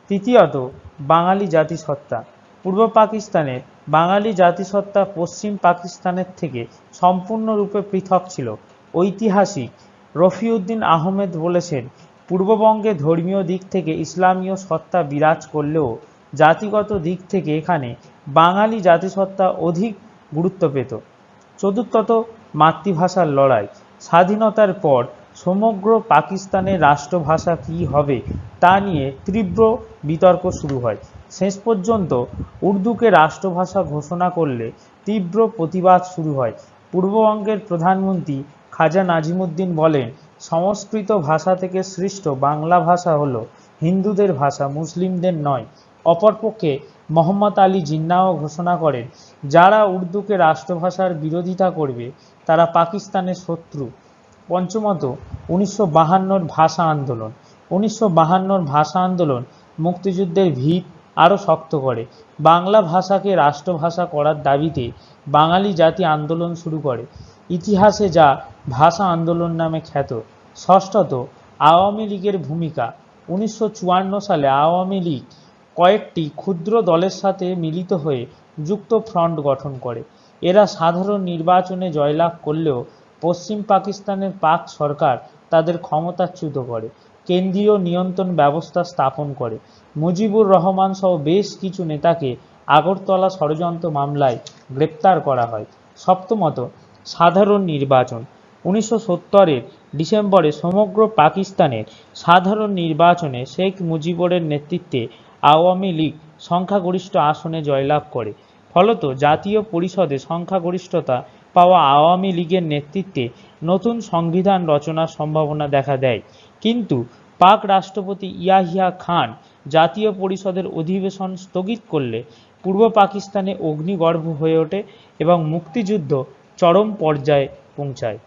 তৃতীয়ত, বাঙালি জাতিসত্তা। পূর্ব পাকিস্তানে বাঙালি জাতিসত্তা পশ্চিম পাকিস্তানের থেকে সম্পূর্ণরূপে পৃথক ছিল। ঐতিহাসিক রফিউদ্দিন আহমেদ বলেছেন, পূর্ববঙ্গে ধর্মীয় দিক থেকে ইসলামীয় সত্তা বিরাজ করলেও জাতিগত দিক থেকে এখানে বাঙালি জাতিসত্তা অধিক গুরুত্ব পেত। চতুর্থত, মাতৃভাষার লড়াই। স্বাধীনতার পর সমগ্র পাকিস্তানের রাষ্ট্রভাষা কী হবে তা নিয়ে তীব্র বিতর্ক শুরু হয়। শেষ পর্যন্ত উর্দুকে রাষ্ট্রভাষা ঘোষণা করলে তীব্র প্রতিবাদ শুরু হয়। পূর্ববঙ্গের প্রধানমন্ত্রী খাজা নাজিমুদ্দিন বলেন, সংস্কৃত ভাষা থেকে সৃষ্ট বাংলা ভাষা হলো হিন্দুদের ভাষা, মুসলিমদের নয়। অপরপক্ষে মোহাম্মদ আলী জিন্নাহও ঘোষণা করেন, যারা উর্দুকে রাষ্ট্রভাষার বিরোধিতা করবে তারা পাকিস্তানের শত্রু। পঞ্চমত, 1952 ভাষা আন্দোলন। 1952 ভাষা আন্দোলন মুক্তিযুদ্ধের ভিত আরও শক্ত করে। বাংলা ভাষাকে রাষ্ট্রভাষা করার দাবিতে বাঙালি জাতি আন্দোলন শুরু করে, ইতিহাসে যা ভাষা আন্দোলন নামে খ্যাত। ষষ্ঠত, আওয়ামী লীগের ভূমিকা। 1954 সালে আওয়ামী লীগ কয়েকটি ক্ষুদ্র দলের সাথে মিলিত হয়ে যুক্ত ফ্রন্ট গঠন করে। এরা সাধারণ নির্বাচনে জয়লাভ করলেও পশ্চিম পাকিস্তানের পাক সরকার তাদের ক্ষমতাচ্যুত করে, কেন্দ্রীয় নিয়ন্ত্রণ ব্যবস্থা স্থাপন করে। মুজিবুর রহমান সহ বেশ কিছু নেতাকে আগরতলা ষড়যন্ত্র মামলায় গ্রেপ্তার করা হয়। সপ্তমত, সাধারণ নির্বাচন। 1970-এর ডিসেম্বরে সমগ্র পাকিস্তানের সাধারণ নির্বাচনে শেখ মুজিবুরের নেতৃত্বে আওয়ামী লীগ সংখ্যাগরিষ্ঠ আসনে জয়লাভ করে। ফলত জাতীয় পরিষদে সংখ্যাগরিষ্ঠতা পাওয়া আওয়ামী লীগের নেতৃত্বে নতুন সংবিধান রচনার সম্ভাবনা দেখা দেয়। কিন্তু পাক রাষ্ট্রপতি ইয়াহিয়া খান জাতীয় পরিষদের অধিবেশন স্থগিত করলে পূর্ব পাকিস্তানে অগ্নিগর্ভ হয়ে ওঠে এবং মুক্তিযুদ্ধ চরম পর্যায়ে পৌঁছায়।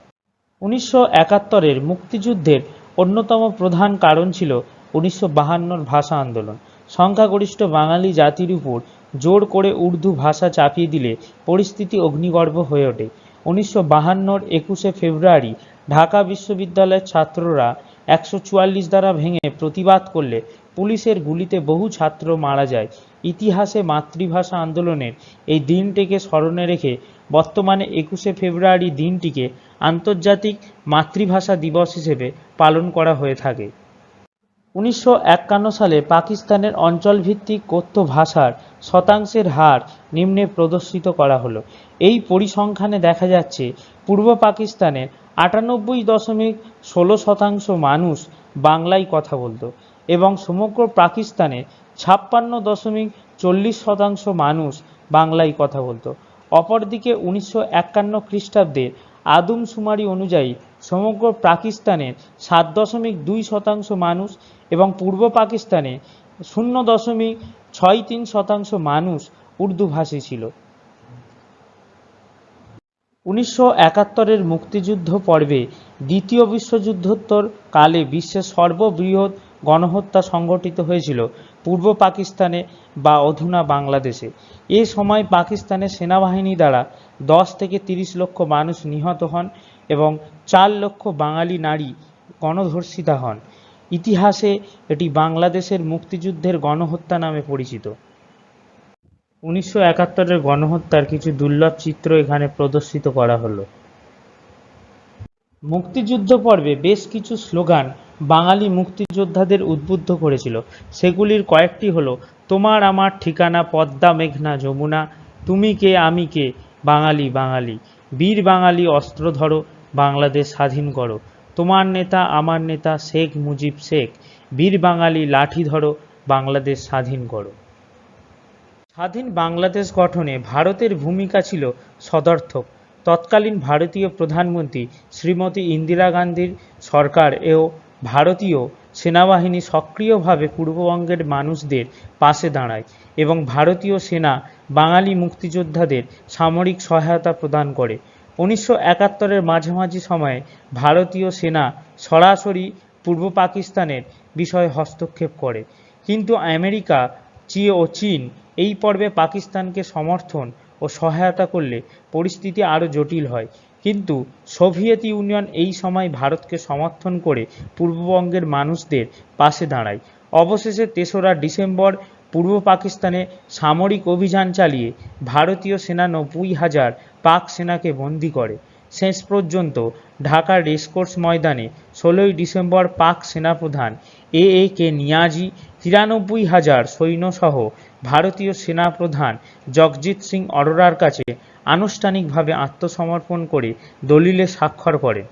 1971-এর মুক্তিযুদ্ধের অন্যতম প্রধান কারণ ছিল 1952 ভাষা আন্দোলন। সংখ্যাগরিষ্ঠ বাঙালি জাতির উপর জোর করে উর্দু ভাষা চাপিয়ে দিলে পরিস্থিতি অগ্নিগর্ভ হয়ে ওঠে। 1952-র 21শে ফেব্রুয়ারি ঢাকা বিশ্ববিদ্যালয়ের ছাত্ররা 144 ধারা ভেঙে প্রতিবাদ করলে পুলিশের গুলিতে বহু ছাত্র মারা যায়। ইতিহাসে মাতৃভাষা আন্দোলনের এই দিনটিকে স্মরণে রেখে বর্তমানে 21শে ফেব্রুয়ারি দিনটিকে আন্তর্জাতিক মাতৃভাষা দিবস হিসেবে পালন করা হয়ে থাকে। 1951 সালে পাকিস্তানের অঞ্চলভিত্তিক কথ্য ভাষার শতাংশের হার নিম্নে প্রদর্শিত করা হলো। এই পরিসংখ্যানে দেখা যাচ্ছে পূর্ব পাকিস্তানের 98.16% মানুষ বাংলায় কথা বলত এবং সমগ্র পাকিস্তানে 56.40% মানুষ বাংলায় কথা বলত। অপরদিকে 1951 খ্রিস্টাব্দের আদমশুমারি অনুযায়ী সমগ্র পাকিস্তানের 7.2% মানুষ এবং পূর্ব পাকিস্তানে 0.63% মানুষ উর্দুভাষী ছিল। 1971-এর মুক্তিযুদ্ধ পর্বে দ্বিতীয় বিশ্বযুদ্ধোত্তর কালে বিশ্বের সর্ববৃহৎ গণহত্যা সংঘটিত হয়েছিল পূর্ব পাকিস্তানে বা অধুনা বাংলাদেশে। এ সময় পাকিস্তানের সেনাবাহিনী দ্বারা 10 থেকে 30 লক্ষ মানুষ নিহত হন এবং 4 লক্ষ বাঙালি নারী গণধর্ষিতা হন। ইতিহাসে এটি বাংলাদেশের মুক্তিযুদ্ধের গণহত্যা নামে পরিচিত। 1971-এর গণহত্যার কিছু দুর্লভ চিত্র এখানে প্রদর্শিত করা হলো। মুক্তিযুদ্ধ পর্বে বেশ কিছু স্লোগান বাঙালি মুক্তিযোদ্ধাদের উদ্বুদ্ধ করেছিল। সেগুলির কয়েকটি হলো: তোমার আমার ঠিকানা পদ্মা মেঘনা যমুনা, তুমি কে আমি কে, বাঙালি বাঙালি, বীর বাঙালি অস্ত্র ধরো, বাংলাদেশ স্বাধীন করো, তোমার নেতা আমার নেতা শেখ মুজিব শেখ, বীর বাঙালি লাঠি ধরো, বাংলাদেশ স্বাধীন করো। স্বাধীন বাংলাদেশ গঠনে ভারতের ভূমিকা ছিল সদর্থক। তৎকালীন ভারতীয় প্রধানমন্ত্রী শ্রীমতী ইন্দিরা গান্ধীর সরকার ও ভারতীয় সেনাবাহিনী সক্রিয়ভাবে পূর্ববঙ্গের মানুষদের পাশে দাঁড়ায় এবং ভারতীয় সেনা বাঙালি মুক্তিযোদ্ধাদের সামরিক সহায়তা প্রদান করে। 1971-এর মাঝামাঝি সময়ে ভারতীয় সেনা সরাসরি পূর্ব পাকিস্তানের বিষয়ে হস্তক্ষেপ করে, কিন্তু আমেরিকা ও চীন এই পর্বে পাকিস্তানকে সমর্থন ও সহায়তা করলে পরিস্থিতি আরও জটিল হয়। কিন্তু সোভিয়েত ইউনিয়ন এই সময় ভারতকে সমর্থন করে পূর্ববঙ্গের মানুষদের পাশে দাঁড়ায়। অবশেষে 3রা ডিসেম্বর পূর্ব পাকিস্তানে সামরিক অভিযান চালিয়ে ভারতীয় সেনা 90,000 পাক সেনাকে বন্দী করে। শেষ পর্যন্ত ঢাকার রেসকোর্স ময়দানে 16ই ডিসেম্বর পাক সেনাপ্রধান কে নিয়াজি 93,000 সৈন্যসহ ভারতীয় সেনাপ্রধান জগজিৎ সিং অরোরার কাছে আনুষ্ঠানিকভাবে আত্মসমর্পণ করে দলিলে স্বাক্ষর করেন।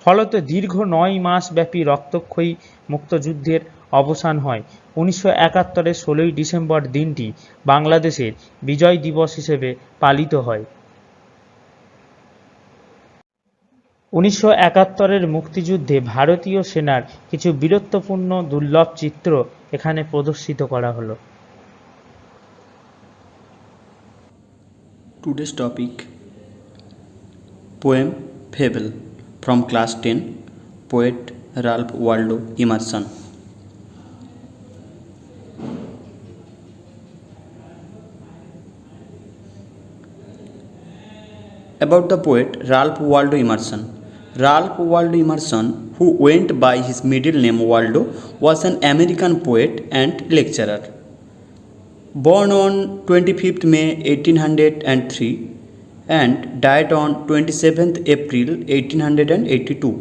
ফলত দীর্ঘ 9 মাস ব্যাপী রক্তক্ষয়ী মুক্তিযুদ্ধের অবসান হয়। 1971-এর 16ই ডিসেম্বর দিনটি বাংলাদেশের বিজয় দিবস হিসেবে পালিত হয়। 1971-এর মুক্তিযুদ্ধে ভারতীয় সেনার কিছু বীরত্বপূর্ণ দুর্লভ চিত্র এখানে প্রদর্শিত করা হলো।
Today's topic: poem Fable from class 10, poet Ralph Waldo Emerson. About the poet Ralph Waldo Emerson. Ralph Waldo Emerson, who went by his middle name Waldo, was an American poet and lecturer. Born on 25th May 1803 and died on 27th April 1882.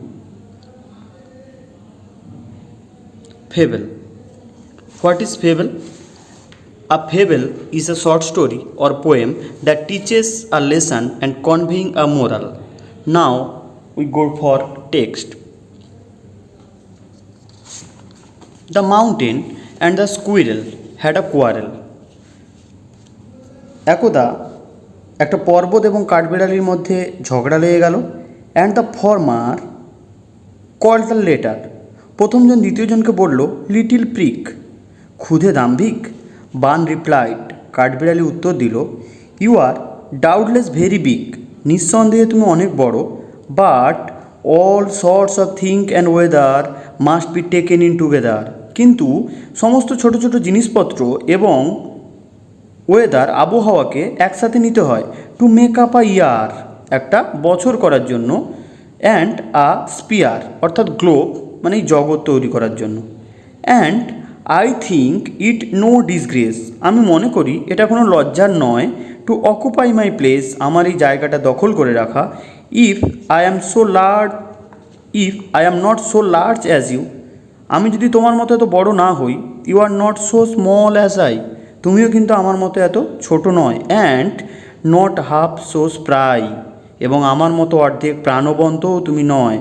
Fable. What is fable? A fable is a short story or poem that teaches a lesson and conveying a moral. Now we go for text. The mountain and the squirrel had a quarrel. একদা একটা পর্বত এবং কাঠবিড়ালির মধ্যে ঝগড়া লেগে গেল and the former call the latter. প্রথমজন দ্বিতীয়জনকে বলল লিটিল প্রিক, ক্ষুধে দাম্ভিক। বান রিপ্লাইড, কাঠবিড়ালি উত্তর দিল, you are doubtless very big, নিঃসন্দেহে তুমি অনেক বড়। But all sorts of things and weather must be taken in together, কিন্তু সমস্ত ছোট ছোট জিনিসপত্র এবং ওয়েদার আবহাওয়াকে একসাথে নিতে হয়। To make up a year, একটা বছর করার জন্য। অ্যান্ড আ স্পিয়ার অর্থাৎ গ্লোব মানে এই জগৎ তৈরি করার জন্য। And I think it no disgrace, আমি মনে করি এটা কোনো লজ্জার নয়। টু অকুপাই মাই প্লেস, আমার এই জায়গাটা দখল করে রাখা। If I am not so large as you, আমি যদি তোমার মতো এত বড় না হই। You are not so small as I, তুমিও কিন্তু আমার মতো এত ছোট নয়। And not half so spry, এবং আমার মতো অর্ধেক প্রাণবন্তও তুমি নয়।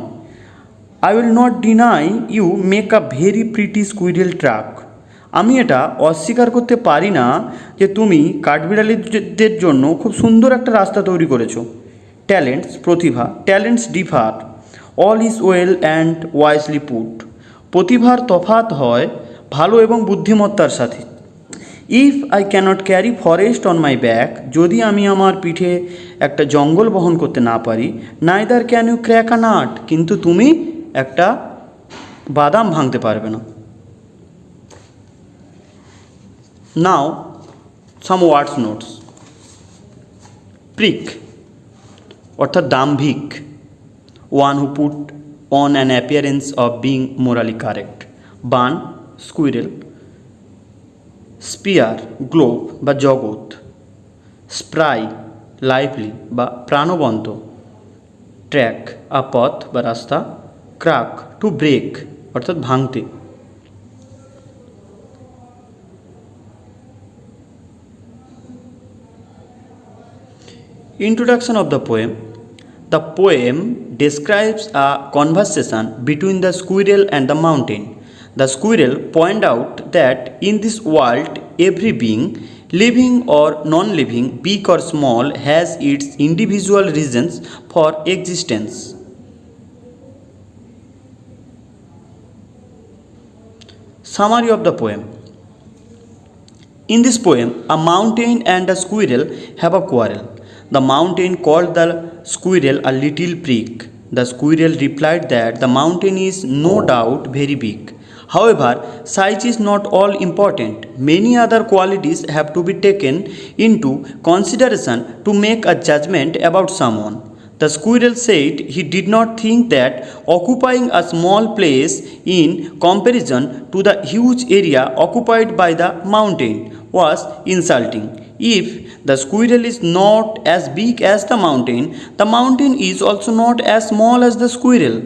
I will not deny you make a very pretty squirrel track, আমি এটা অস্বীকার করতে পারি না যে তুমি কাঠবিড়ালিদের জন্য খুব সুন্দর একটা রাস্তা তৈরি করেছো। ট্যালেন্টস প্রতিভা, talents differ, all is well and wisely put, প্রতিভার তফাৎ হয় ভালো এবং বুদ্ধিমত্তার সাথে। If I cannot carry forest on my back, যদি আমি আমার পিঠে একটা জঙ্গল বহন করতে না পারি। Neither can you crack a nut, কিন্তু তুমি একটা বাদাম ভাঙতে পারবে না। নাও সাম ওয়ার্ডস নোটস। প্রিক অর্থাৎ দাম্ভিক, one who put on an appearance of being morally correct. Bun squirrel, sphere globe বা জগৎ। স্প্রাই লাইভলি বা প্রাণবন্ত। ট্র্যাক পথ বা রাস্তা। ক্রাক টু ব্রেক অর্থাৎ ভাঙতে। Introduction of the poem. The poem describes a conversation between the squirrel and the mountain. The squirrel point out that in this world every being, living or non-living, big or small, has its individual reasons for existence. Summary of the poem. In this poem, a mountain and a squirrel have a quarrel. The mountain called the squirrel a little prick. The squirrel replied that the mountain is no doubt very big. However, size is not all important. Many other qualities have to be taken into consideration to make a judgment about someone. The squirrel said he did not think that occupying a small place in comparison to the huge area occupied by the mountain was insulting. If the squirrel is not as big as the mountain is also not as small as the squirrel.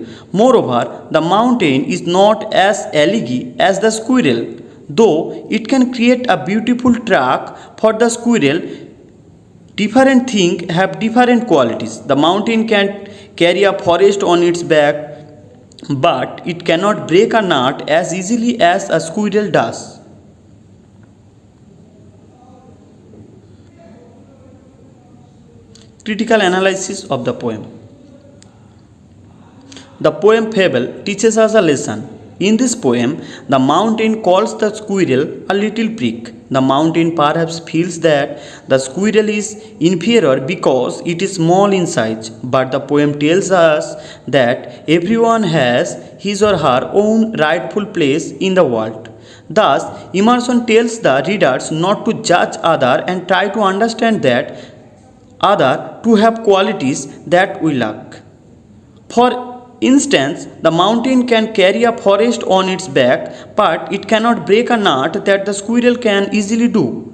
Moreover, the mountain is not as elegant as the squirrel. Though it can create a beautiful track for the squirrel, different things have different qualities. The mountain can carry a forest on its back, but it cannot break a nut as easily as a squirrel does. Critical analysis of the poem. The poem Fable teaches us a lesson. In this poem, the mountain calls the squirrel a little prick. The mountain perhaps feels that the squirrel is inferior because it is small in size, but the poem tells us that everyone has his or her own rightful place in the world. Thus, Emerson tells the readers not to judge others and try to understand that other to have qualities that we lack. For instance, the mountain can carry a forest on its back, but it cannot break a nut that the squirrel can easily do.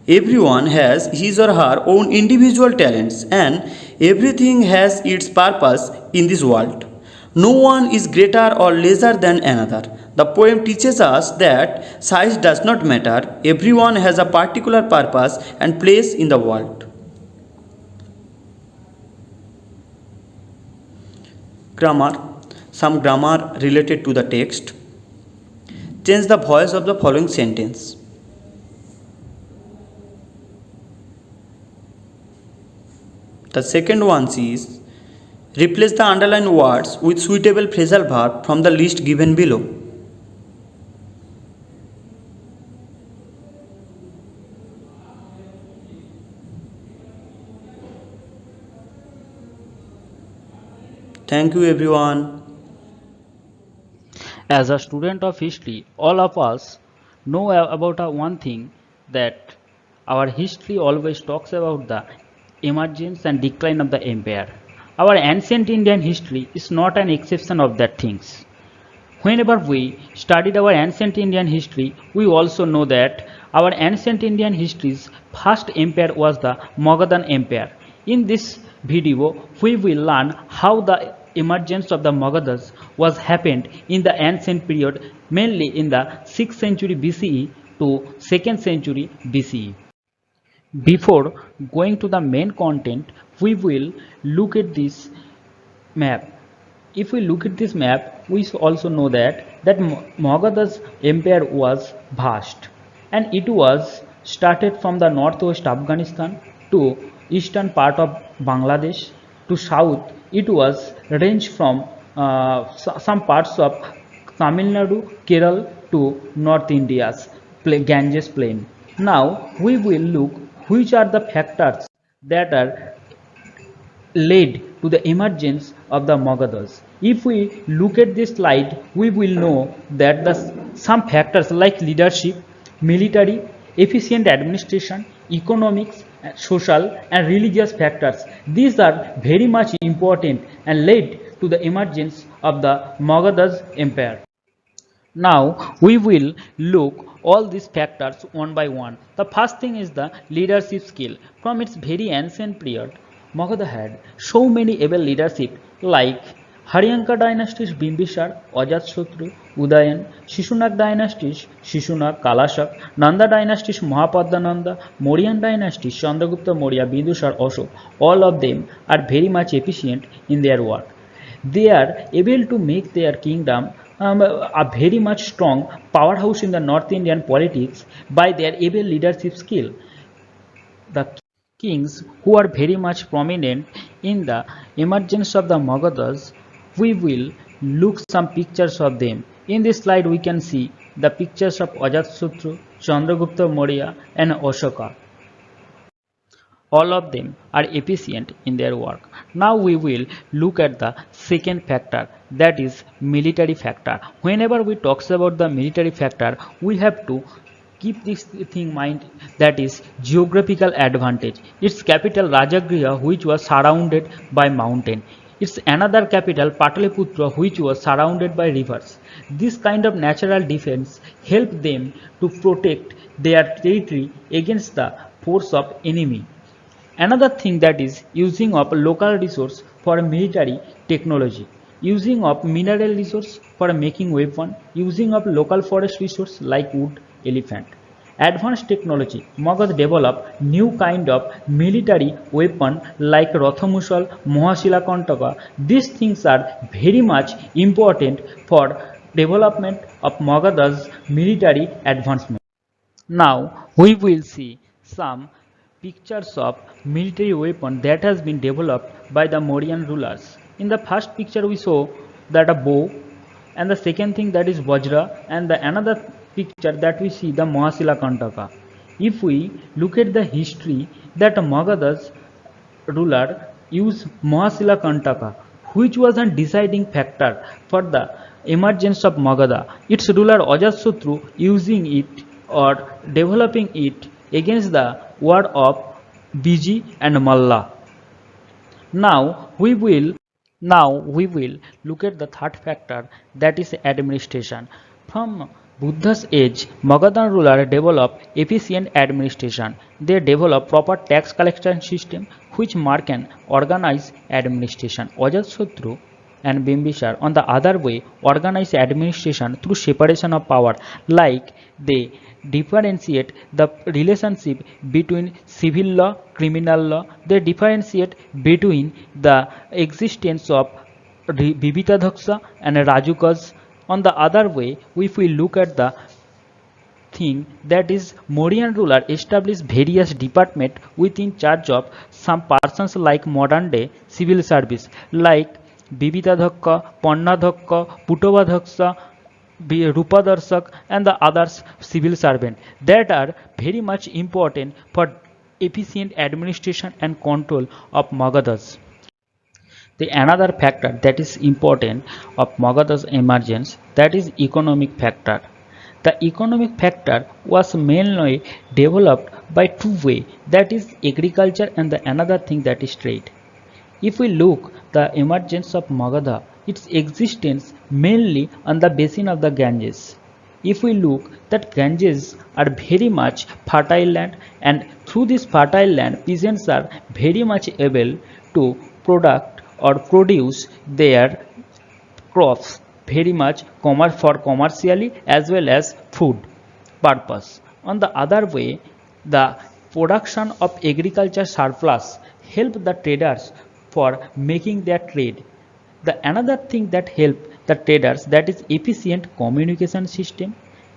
Everyone has his or her own individual talents, and everything has its purpose in this world. No one is greater or lesser than another. The poem teaches us that size does not matter, everyone has a particular purpose and place in the world. Grammar. Some grammar related to the text. Change the voice of the following sentence. The second one is replace the underlined words with suitable phrasal verb from the list given below. Thank you everyone.
As a student of history, all of us know about one thing, that our history always talks about the emergence and decline of the empire. Our ancient Indian history is not an exception of that things. Whenever we studied our ancient Indian history, we also know that our ancient Indian history's first empire was the Magadhan Empire. In this video, we will learn how the emergence of the Magadhas was happened in the ancient period, mainly in the 6th century BCE to 2nd century BCE. Before going to the main content, we will look at this map. If we look at this map, we also know that Magadha's empire was vast, and it was started from the northwest Afghanistan to eastern part of Bangladesh to south. It was ranged from some parts of Tamil Nadu, Kerala to North India's Ganges plain. Now we will look which are the factors that are led to the emergence of the Magadhas. If we look at this slide, we will know that some factors like leadership, military, efficient administration, economics, social and religious factors, these are very much important and led to the emergence of the Magadha's empire. Now we will look all these factors one by one. The first thing is the leadership skill. From its very ancient period, Magadha had so many able leadership like Haryanka dynasty's Bimbisar, Ajatsatru, Udayan, Shishunak dynasty's Shishunak, Kalashak, Nanda dynasty's Mahapadmananda, Mauryan dynasty's Chandragupta Maurya, Bindusar, Ashok. All of them are very much efficient in their work. They are able to make their kingdom a very much strong powerhouse in the North Indian politics by their able leadership skill. The kings who are very much prominent in the emergence of the Magadhas, we will look some pictures of them. In this slide we can see the pictures of Ajatsatru, Chandragupta Maurya and Ashoka. All of them are efficient in their work. Now we will look at the second factor, that is military factor. Whenever we talk about the military factor, we have to keep this thing in mind, that is geographical advantage. Its capital Rajagriha, which was surrounded by mountain. Its another capital Pataliputra, which was surrounded by rivers. This kind of natural defense helped them to protect their territory against the force of enemy. Another thing, that is using of local resource for military technology, using of mineral resource for making weapon, using of local forest resource like wood, elephant. Advanced technology, Magadha developed new kind of military weapon like Rathamushal, Mahashila Kantaka. These things are very much important for development of Magadha's military advancement. Now we will see some pictures of military weapon that has been developed by the Mauryan rulers. In the first picture we saw that a bow, and the second thing that is Vajra, and the another picture that we see the Mahashila Kantaka. If we look at the history, that Magadha's ruler used Mahashila Kantaka, which was a deciding factor for the emergence of Magadha. Its ruler Ajatsatru using it or developing it against the war of Biji and Malla. Now we will look at the third factor, that is administration. From Buddha's age, Magadhan ruler developed efficient administration. They developed proper tax collection system which mark an organized administration. Ajatasattu and Bimbisar, on the other way, organize administration through separation of power, like they differentiate the relationship between civil law, criminal law. They differentiate between the existence of Bibitadhaksa and Rajukas. On the other way, if we look at the thing, that is Mauryan ruler established various departments within charge of some persons like modern day civil service, like Bibitadhakka, Pannadhakka, Putovadhaksa, Rupadarsak and the others civil servant that are very much important for efficient administration and control of Magadhas. The another factor that is important of Magadha's emergence, that is economic factor. The economic factor was mainly developed by two ways, that is agriculture and the another thing that is trade. If we look the emergence of Magadha, its existence mainly on the basin of the Ganges. If we look that Ganges are very much fertile land, and through this fertile land peasants are very much able to produce their crops very much for commercially as well as food purpose. On the other way, the production of agriculture surplus help the traders for making their trade. The another thing that help the traders, that is efficient communication system,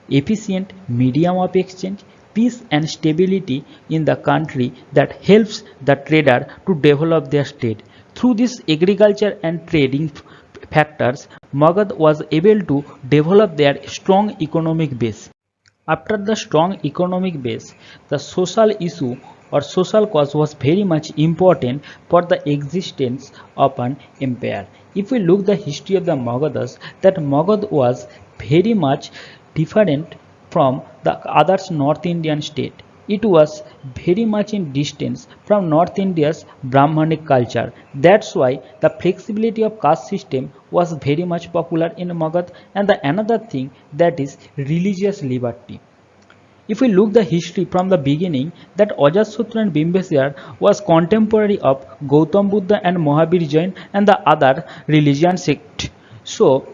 efficient medium of exchange, peace and stability in the country that helps the trader to develop their state. Through this agriculture and trading factors, Magad was able to develop their strong economic base. After the strong economic base, the social issue or social cause was very much important for the existence of an empire. If we look the history of the Magadhas, that Magad was very much different from the other North Indian state. It was very much in distance from North India's Brahmanic culture. That's why the flexibility of caste system was very much popular in Magad, and the another thing, that is religious liberty. If we look the history from the beginning, that Ajatasattu and Bimbisar was contemporary of Gautam Buddha and Mahavir Jain and the other religion sect. So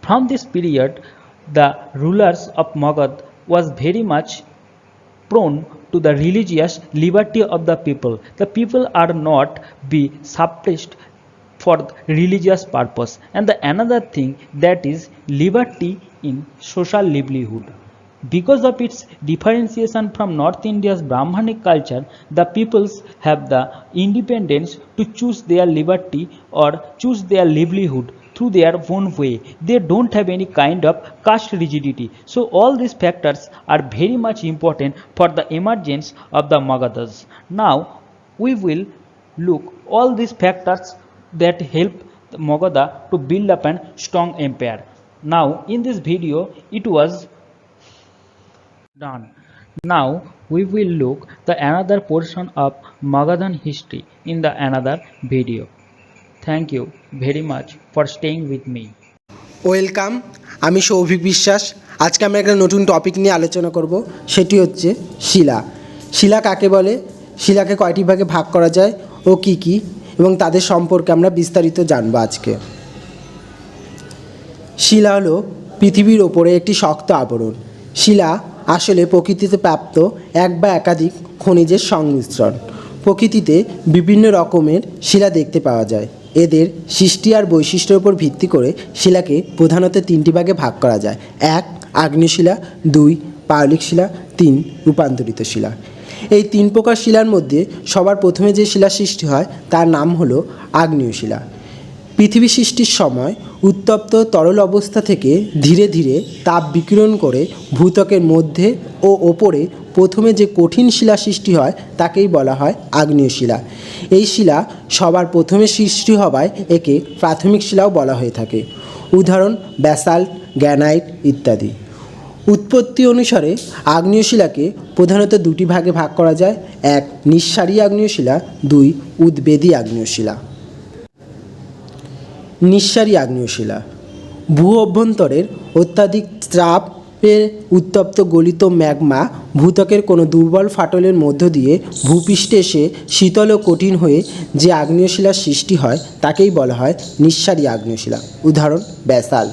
from this period, the rulers of Magad was very much prone to the religious liberty of the people. The people are not be suppressed for religious purpose. And the another thing, that is liberty in social livelihood. Because of its differentiation from North India's Brahmanic culture, the peoples have the independence to choose their liberty or choose their livelihood through their own way. They don't have any kind of caste rigidity. So all these factors are very much important for the emergence of the Magadhas. Now we will look all these factors that help the Magadha to build up a strong empire. Now in this video it was done. Now we will look the another portion of Magadhan history in the another video. Thank you very much for staying with me.
Welcome, আমি সৌভিক বিশ্বাস। আজকে আমরা একটা নতুন topic নিয়ে আলোচনা করব, সেটি হচ্ছে শিলা। শিলা কাকে বলে, শিলাকে কয়টি ভাগে ভাগ করা যায় ও কি কি, এবং তাদের সম্পর্কে আমরা বিস্তারিত জানব আজকে। শিলা হলো পৃথিবীর ওপরে একটি শক্ত আবরণ। শিলা আসলে প্রকৃতিতে প্রাপ্ত এক বা একাধিক খনিজের সংমিশ্রণ। প্রকৃতিতে বিভিন্ন রকমের শিলা দেখতে পাওয়া যায়। এদের সৃষ্টি আর বৈশিষ্ট্যের উপর ভিত্তি করে শিলাকে প্রধানত তিনটি ভাগে ভাগ করা যায়: 1 আগ্নেয় শিলা, 2 পাললিক শিলা, 3 রূপান্তরিত শিলা। এই তিন প্রকার শিলার মধ্যে সবার প্রথমে যে শিলা সৃষ্টি হয় তার নাম হলো আগ্নেয় শিলা। পৃথিবী সৃষ্টির সময় উত্তপ্ত তরল অবস্থা থেকে ধীরে ধীরে তাপ বিকিরণ করে ভূত্বকের মধ্যে ও ওপরে প্রথমে যে কঠিন শিলা সৃষ্টি হয় তাকেই বলা হয় আগ্নেয় শিলা। এই শিলা সবার প্রথমে সৃষ্টি হওয়ায় একে প্রাথমিক শিলাও বলা হয়ে থাকে। উদাহরণ ব্যাসাল্ট, গ্রানাইট ইত্যাদি। উৎপত্তি অনুসারে আগ্নেয় শিলাকে প্রধানত দুটি ভাগে ভাগ করা যায়, এক নিঃসারী আগ্নেয় শিলা, দুই উদ্বেদী আগ্নেয় শিলা। নিঃসারী আগ্নেয় শিলা ভূ অভ্যন্তরের অত্যাধিক চাপে উত্তপ্ত গলিত ম্যাগমা ভূত্বকের কোনো দুর্বল ফাটলের মধ্য দিয়ে ভূপৃষ্ঠে এসে শীতল ও কঠিন হয়ে যে আগ্নেয় শিলার সৃষ্টি হয় তাকেই বলা হয় নিঃসারী আগ্নেয় শিলা। উদাহরণ ব্যাসাল্ট।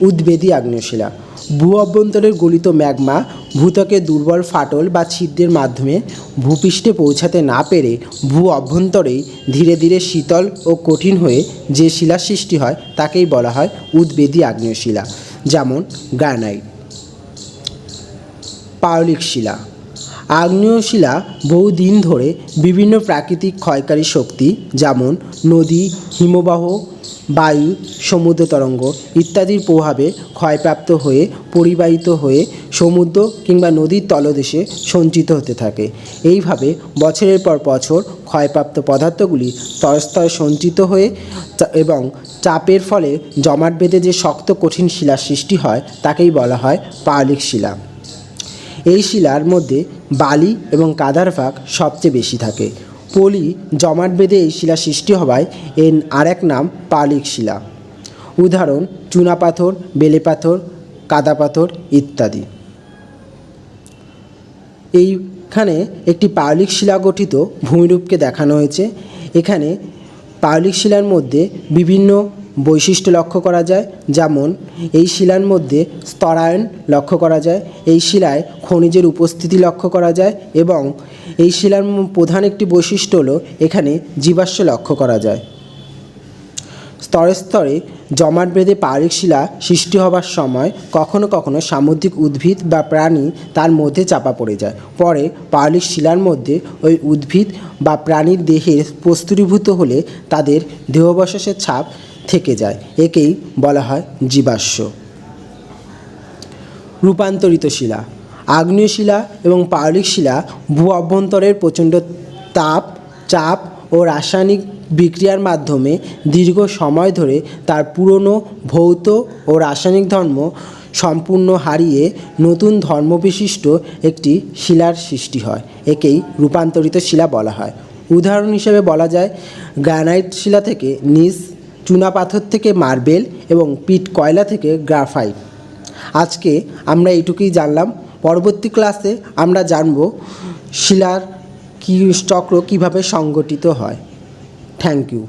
উদ্বেদী আগ্নেয় শিলা ভূ অভ্যন্তরের গলিত ম্যাগমা ভূত্বকের দুর্বল ফাটল বা ছিদ্রের মাধ্যমে ভূপৃষ্ঠে পৌঁছাতে না পেরে ভূ অভ্যন্তরেই ধীরে ধীরে শীতল ও কঠিন হয়ে যে শিলার সৃষ্টি হয় তাকেই বলা হয় উদ্বেদী আগ্নেয় শিলা, যেমন গ্রানাইট। পাললিক শিলা আগ্নেয় শিলা বহুদিন ধরে বিভিন্ন প্রাকৃতিক ক্ষয়কারী শক্তি যেমন নদী, হিমবাহ, বায়ু, সমুদ্র তরঙ্গ ইত্যাদির প্রভাবে ক্ষয়প্রাপ্ত হয়ে পরিবাহিত হয়ে সমুদ্র কিংবা নদীর তলদেশে সঞ্চিত হতে থাকে। এইভাবে বছরের পর বছর ক্ষয়প্রাপ্ত পদার্থগুলি স্তরে স্তরে সঞ্চিত হয়ে এবং চাপের ফলে জমাট বেঁধে যে শক্ত কঠিন শিলার সৃষ্টি হয় তাকেই বলা হয় পাললিক শিলা। এই শিলার মধ্যে বালি এবং কাদার ভাগ সবচেয়ে বেশি থাকে। পলি জমাট বেঁধে এই শিলা সৃষ্টি হওয়ায় এর আরেক নাম পাললিক শিলা। উদাহরণ চুনাপাথর, বেলে পাথর, কাদা পাথর ইত্যাদি। এইখানে একটি পাললিক শিলা গঠিত ভূমিরূপকে দেখানো হয়েছে। এখানে পাললিক শিলার মধ্যে বিভিন্ন বৈশিষ্ট্য লক্ষ্য করা যায়, যেমন এই শিলার মধ্যে স্তরায়ন লক্ষ্য করা যায়, এই শিলায় খনিজের উপস্থিতি লক্ষ্য করা যায় এবং এই শিলার প্রধান একটি বৈশিষ্ট্য হলো এখানে জীবাশ্ম লক্ষ্য করা যায়। স্তরে স্তরে জমাট বেঁধে পাললিক শিলা সৃষ্টি হবার সময় কখনো কখনো সামুদ্রিক উদ্ভিদ বা প্রাণী তার মধ্যে চাপা পড়ে যায়। পরে পাললিক শিলার মধ্যে ওই উদ্ভিদ বা প্রাণীর দেহের প্রস্তুরীভূত হলে তাদের দেহাবশেষের ছাপ থেকে যায়, একেই বলা হয় জীবাশ্ম। রূপান্তরিত শিলা আগ্নেয় শিলা এবং পাললিক শিলা ভূ অভ্যন্তরের প্রচণ্ড তাপ, চাপ ও রাসায়নিক বিক্রিয়ার মাধ্যমে দীর্ঘ সময় ধরে তার পুরনো ভৌত ও রাসায়নিক ধর্ম সম্পূর্ণ হারিয়ে নতুন ধর্মবিশিষ্ট একটি শিলার সৃষ্টি হয়, একেই রূপান্তরিত শিলা বলা হয়। উদাহরণ হিসেবে বলা যায় গ্রানাইট শিলা থেকে নিস, চুনাপাথর থেকে মার্বেল এবং পিট কয়লা থেকে গ্রাফাইট। আজকে আমরা এইটুকুই জানলাম। পরবর্তী ক্লাসে আমরা জানব শিলার চক্র কীভাবে সংগঠিত হয়। Thank you.